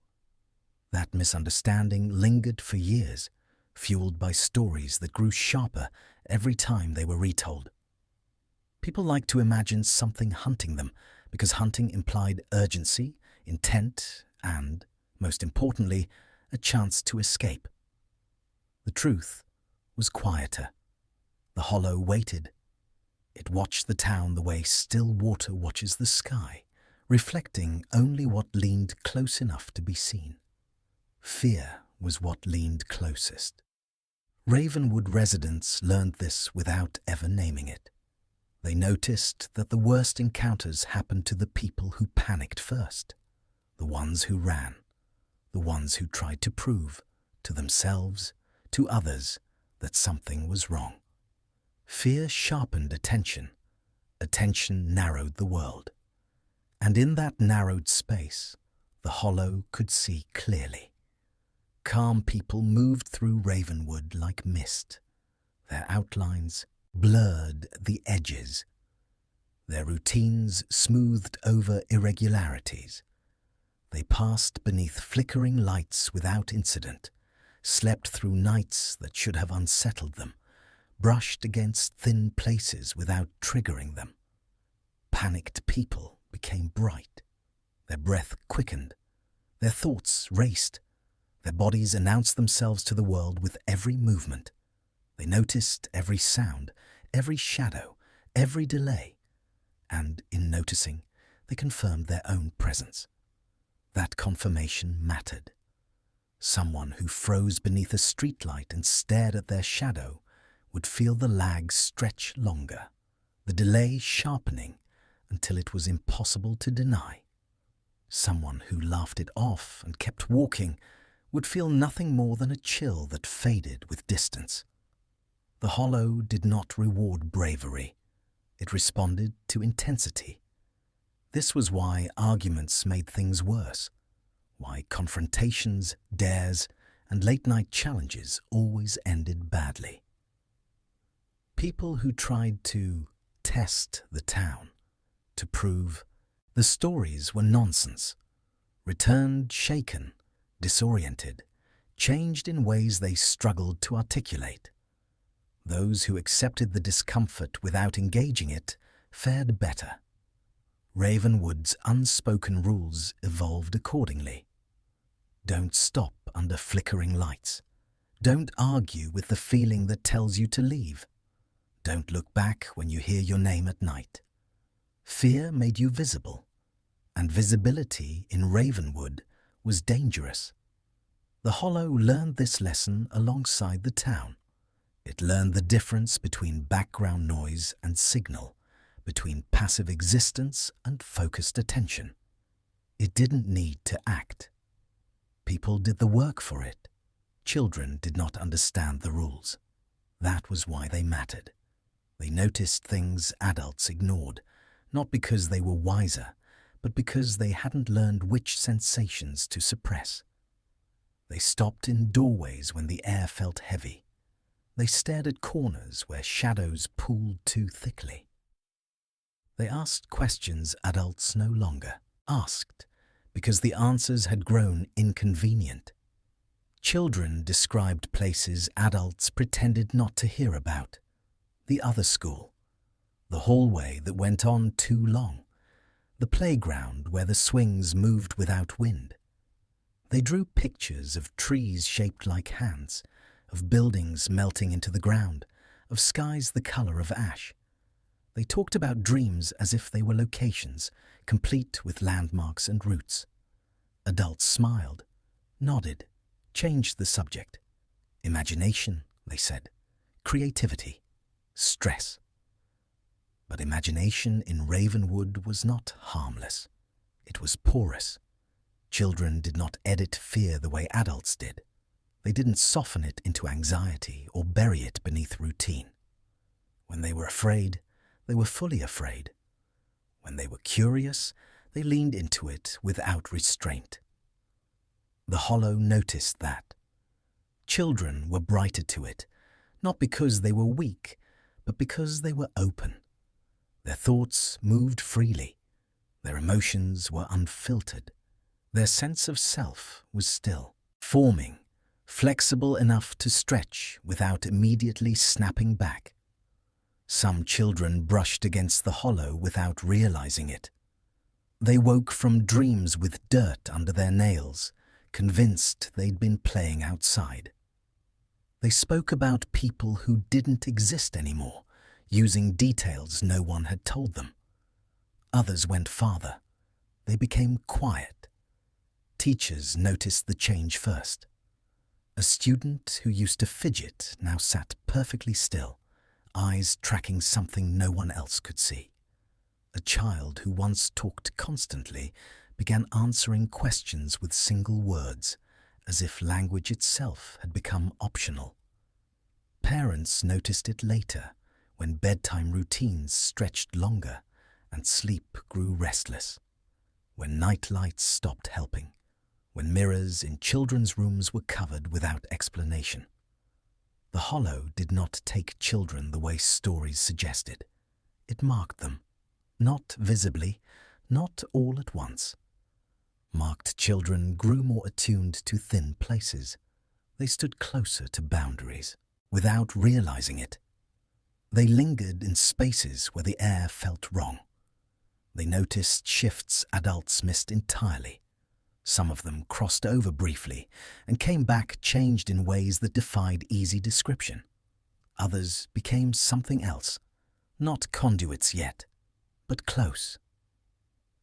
[SPEAKER 1] That misunderstanding lingered for years, fueled by stories that grew sharper every time they were retold. People liked to imagine something hunting them because hunting implied urgency, intent, and, most importantly, a chance to escape. The truth was quieter. The hollow waited. It watched the town the way still water watches the sky, reflecting only what leaned close enough to be seen. Fear was what leaned closest. Ravenwood residents learned this without ever naming it. They noticed that the worst encounters happened to the people who panicked first, the ones who ran, the ones who tried to prove, to themselves, to others, that something was wrong. Fear sharpened attention. Attention narrowed the world. And in that narrowed space, the hollow could see clearly. Calm people moved through Ravenwood like mist. Their outlines blurred the edges. Their routines smoothed over irregularities. They passed beneath flickering lights without incident, slept through nights that should have unsettled them, brushed against thin places without triggering them. Panicked people became bright. Their breath quickened. Their thoughts raced. Their bodies announced themselves to the world with every movement. They noticed every sound, every shadow, every delay. And in noticing, they confirmed their own presence. That confirmation mattered. Someone who froze beneath a streetlight and stared at their shadow would feel the lag stretch longer, the delay sharpening until it was impossible to deny. Someone who laughed it off and kept walking would feel nothing more than a chill that faded with distance. The hollow did not reward bravery. It responded to intensity. This was why arguments made things worse, why confrontations, dares, and late-night challenges always ended badly. People who tried to test the town, to prove the stories were nonsense, returned shaken, disoriented, changed in ways they struggled to articulate. Those who accepted the discomfort without engaging it fared better. Ravenwood's unspoken rules evolved accordingly. Don't stop under flickering lights. Don't argue with the feeling that tells you to leave. Don't look back when you hear your name at night. Fear made you visible, and visibility in Ravenwood was dangerous. The hollow learned this lesson alongside the town. It learned the difference between background noise and signal, between passive existence and focused attention. It didn't need to act. People did the work for it. Children did not understand the rules. That was why they mattered. They noticed things adults ignored, not because they were wiser, but because they hadn't learned which sensations to suppress. They stopped in doorways when the air felt heavy. They stared at corners where shadows pooled too thickly. They asked questions adults no longer asked, because the answers had grown inconvenient. Children described places adults pretended not to hear about. The other school, the hallway that went on too long, the playground where the swings moved without wind. They drew pictures of trees shaped like hands, of buildings melting into the ground, of skies the color of ash. They talked about dreams as if they were locations, complete with landmarks and routes. Adults smiled, nodded, changed the subject. Imagination, they said. Creativity. Stress. But imagination in Ravenwood was not harmless. It was porous. Children did not edit fear the way adults did. They didn't soften it into anxiety or bury it beneath routine. When they were afraid, they were fully afraid. When they were curious, they leaned into it without restraint. The hollow noticed that. Children were brighter to it, not because they were weak, but because they were open. Their thoughts moved freely. Their emotions were unfiltered. Their sense of self was still, forming, flexible enough to stretch without immediately snapping back. Some children brushed against the hollow without realizing it. They woke from dreams with dirt under their nails, convinced they'd been playing outside. They spoke about people who didn't exist anymore, using details no one had told them. Others went farther. They became quiet. Teachers noticed the change first. A student who used to fidget now sat perfectly still, eyes tracking something no one else could see. A child who once talked constantly began answering questions with single words, as if language itself had become optional. Parents noticed it later, when bedtime routines stretched longer and sleep grew restless, when night lights stopped helping, when mirrors in children's rooms were covered without explanation. The hollow did not take children the way stories suggested. It marked them, not visibly, not all at once. Marked children grew more attuned to thin places. They stood closer to boundaries, without realizing it. They lingered in spaces where the air felt wrong. They noticed shifts adults missed entirely. Some of them crossed over briefly and came back changed in ways that defied easy description. Others became something else, not conduits yet, but close.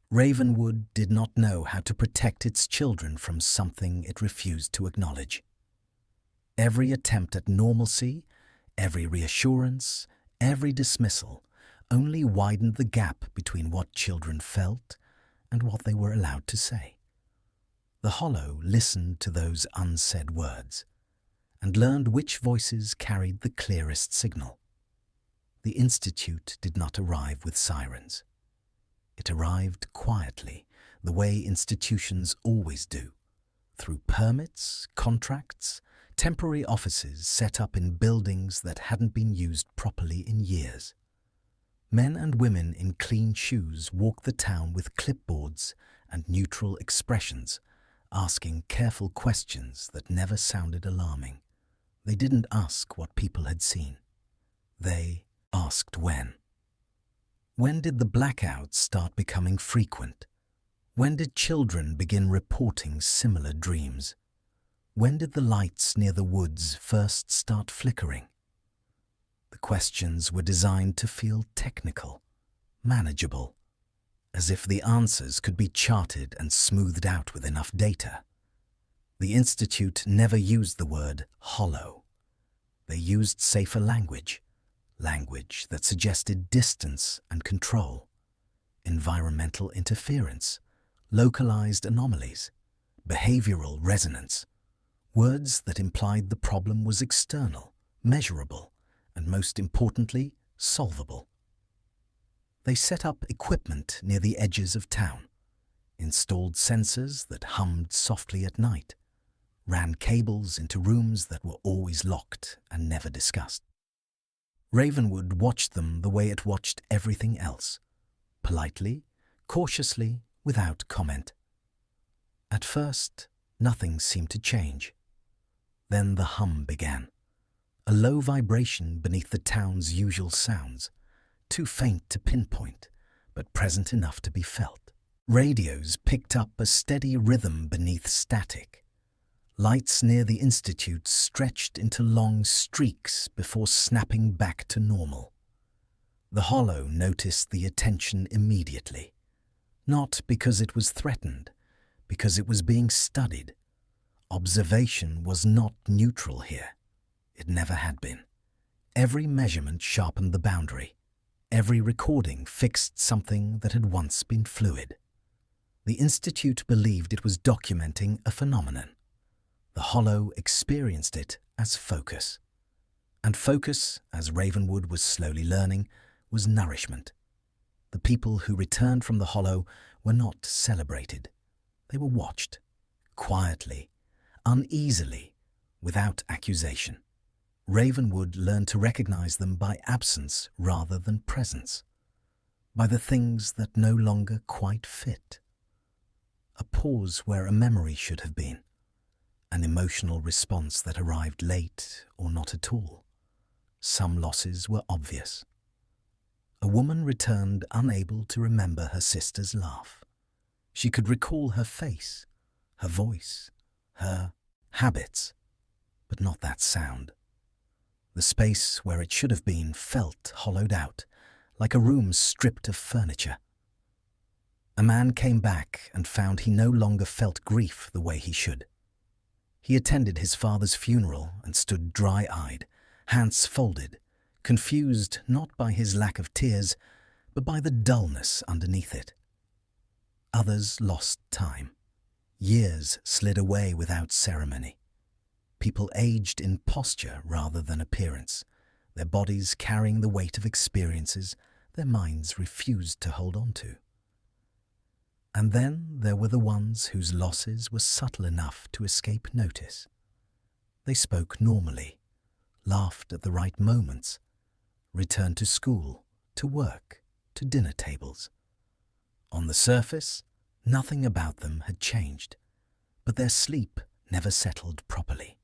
[SPEAKER 1] Ravenwood did not know how to protect its children from something it refused to acknowledge. Every attempt at normalcy, every reassurance, every dismissal only widened the gap between what children felt and what they were allowed to say. The hollow listened to those unsaid words and learned which voices carried the clearest signal. The Institute did not arrive with sirens. It arrived quietly, the way institutions always do, through permits, contracts, temporary offices set up in buildings that hadn't been used properly in years. Men and women in clean shoes walked the town with clipboards and neutral expressions, asking careful questions that never sounded alarming. They didn't ask what people had seen. They asked when. When did the blackouts start becoming frequent? When did children begin reporting similar dreams? When did the lights near the woods first start flickering? The questions were designed to feel technical, manageable, as if the answers could be charted and smoothed out with enough data. The Institute never used the word hollow. They used safer language that suggested distance and control, environmental interference, localized anomalies, behavioral resonance, words that implied the problem was external, measurable, and most importantly, solvable. They set up equipment near the edges of town, installed sensors that hummed softly at night, ran cables into rooms that were always locked and never discussed. Ravenwood watched them the way it watched everything else, politely, cautiously, without comment. At first, nothing seemed to change. Then the hum began, a low vibration beneath the town's usual sounds, too faint to pinpoint, but present enough to be felt. Radios picked up a steady rhythm beneath static. Lights near the Institute stretched into long streaks before snapping back to normal. The hollow noticed the attention immediately, not because it was threatened, because it was being studied. Observation was not neutral here. It never had been. Every measurement sharpened the boundary. Every recording fixed something that had once been fluid. The Institute believed it was documenting a phenomenon. The hollow experienced it as focus. And focus, as Ravenwood was slowly learning, was nourishment. The people who returned from the hollow were not celebrated. They were watched, quietly, uneasily, without accusation. Ravenwood learned to recognize them by absence rather than presence, by the things that no longer quite fit. A pause where a memory should have been, an emotional response that arrived late or not at all. Some losses were obvious. A woman returned unable to remember her sister's laugh. She could recall her face, her voice, her habits, but not that sound. The space where it should have been felt hollowed out, like a room stripped of furniture. A man came back and found he no longer felt grief the way he should. He attended his father's funeral and stood dry-eyed, hands folded, confused not by his lack of tears, but by the dullness underneath it. Others lost time. Years slid away without ceremony. People aged in posture rather than appearance, their bodies carrying the weight of experiences their minds refused to hold on to. And then there were the ones whose losses were subtle enough to escape notice. They spoke normally, laughed at the right moments, returned to school, to work, to dinner tables. On the surface, nothing about them had changed, but their sleep never settled properly.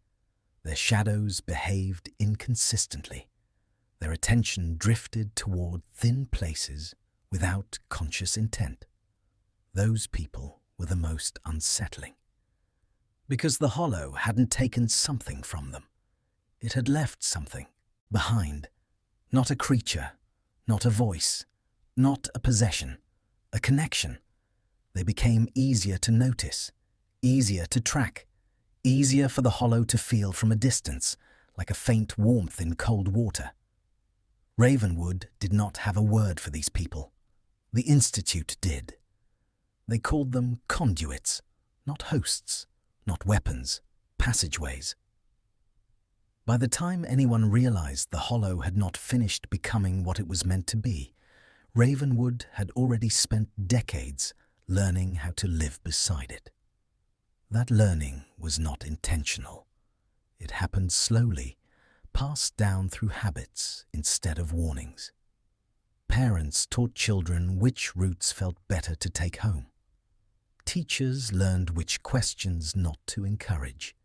[SPEAKER 1] Their shadows behaved inconsistently. Their attention drifted toward thin places without conscious intent. Those people were the most unsettling. Because the hollow hadn't taken something from them. It had left something behind. Not a creature, not a voice, not a possession, a connection. They became easier to notice, easier to track, easier for the hollow to feel from a distance, like a faint warmth in cold water. Ravenwood did not have a word for these people. The Institute did. They called them conduits, not hosts, not weapons, passageways. By the time anyone realized the hollow had not finished becoming what it was meant to be, Ravenwood had already spent decades learning how to live beside it. That learning was not intentional. It happened slowly, passed down through habits instead of warnings. Parents taught children which routes felt better to take home. Teachers learned which questions not to encourage.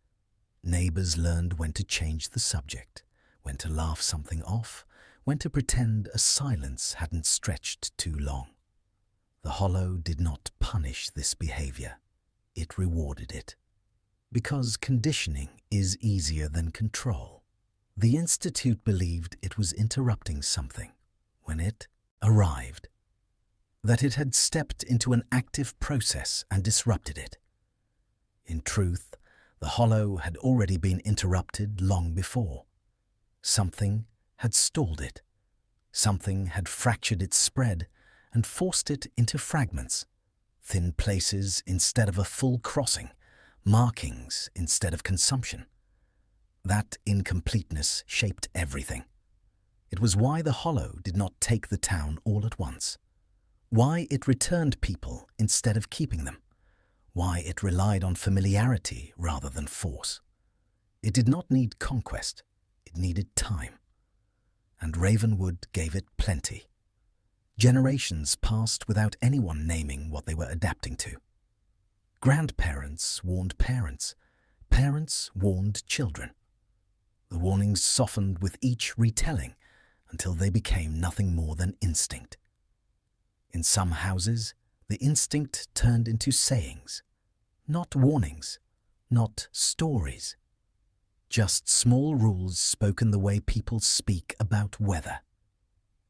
[SPEAKER 1] Neighbors learned when to change the subject, when to laugh something off, when to pretend a silence hadn't stretched too long. The hollow did not punish this behavior. It rewarded it. Because conditioning is easier than control. The Institute believed it was interrupting something when it arrived, that it had stepped into an active process and disrupted it. In truth, the hollow had already been interrupted long before. Something had stalled it. Something had fractured its spread and forced it into fragments, thin places instead of a full crossing, markings instead of consumption. That incompleteness shaped everything. It was why the hollow did not take the town all at once, why it returned people instead of keeping them, why it relied on familiarity rather than force. It did not need conquest, it needed time. And Ravenwood gave it plenty. Generations passed without anyone naming what they were adapting to. Grandparents warned parents. Parents warned children. The warnings softened with each retelling until they became nothing more than instinct. In some houses, the instinct turned into sayings, not warnings, not stories, just small rules spoken the way people speak about weather.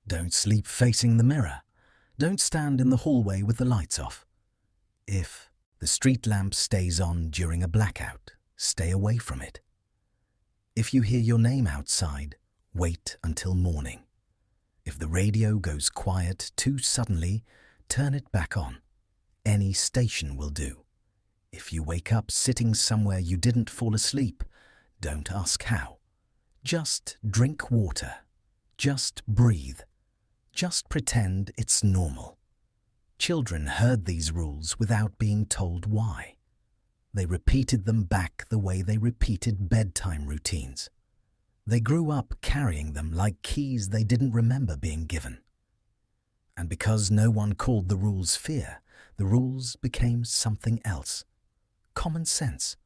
[SPEAKER 1] Don't sleep facing the mirror. Don't stand in the hallway with the lights off. If the street lamp stays on during a blackout, stay away from it. If you hear your name outside, wait until morning. If the radio goes quiet too suddenly, turn it back on. Any station will do. If you wake up sitting somewhere you didn't fall asleep, don't ask how. Just drink water. Just breathe. Just pretend it's normal. Children heard these rules without being told why. They repeated them back the way they repeated bedtime routines. They grew up carrying them like keys they didn't remember being given. And because no one called the rules fear, the rules became something else. Common sense.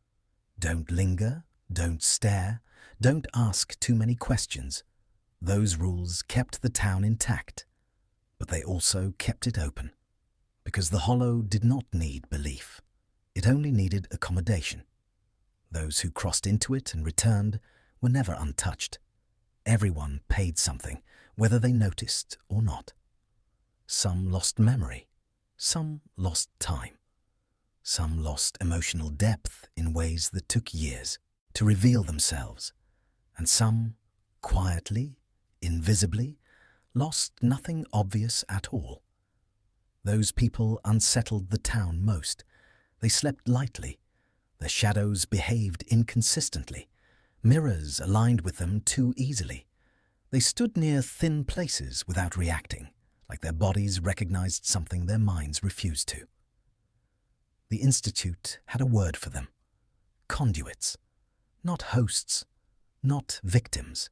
[SPEAKER 1] Don't linger, don't stare, don't ask too many questions. Those rules kept the town intact, but they also kept it open. Because the Hollow did not need belief. It only needed accommodation. Those who crossed into it and returned were never untouched. Everyone paid something, whether they noticed or not. Some lost memory. Some lost time. Some lost emotional depth in ways that took years to reveal themselves. And some, quietly, invisibly, lost nothing obvious at all. Those people unsettled the town most. They slept lightly. Their shadows behaved inconsistently. Mirrors aligned with them too easily. They stood near thin places without reacting, like their bodies recognized something their minds refused to. The Institute had a word for them. Conduits. Not hosts. Not victims.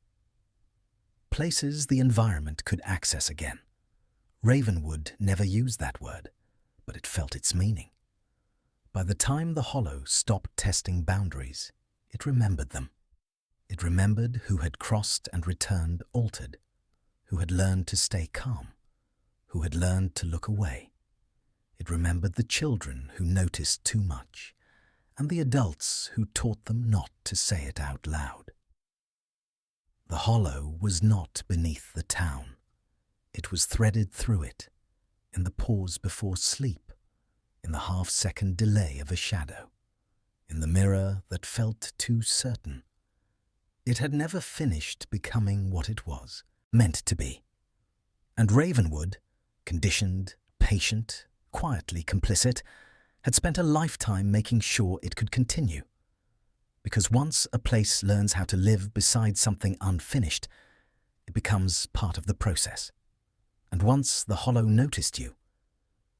[SPEAKER 1] Places the environment could access again. Ravenwood never used that word, but it felt its meaning. By the time the Hollow stopped testing boundaries, it remembered them. It remembered who had crossed and returned altered, who had learned to stay calm, who had learned to look away. It remembered the children who noticed too much, and the adults who taught them not to say it out loud. The Hollow was not beneath the town. It was threaded through it, in the pause before sleep, in the half-second delay of a shadow, in the mirror that felt too certain. It had never finished becoming what it was, meant to be. And Ravenwood, conditioned, patient, quietly complicit, had spent a lifetime making sure it could continue. Because once a place learns how to live beside something unfinished, it becomes part of the process. And once the Hollow noticed you,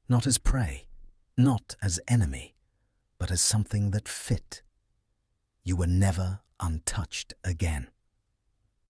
[SPEAKER 1] not as prey, not as enemy, but as something that fit, you were never untouched again.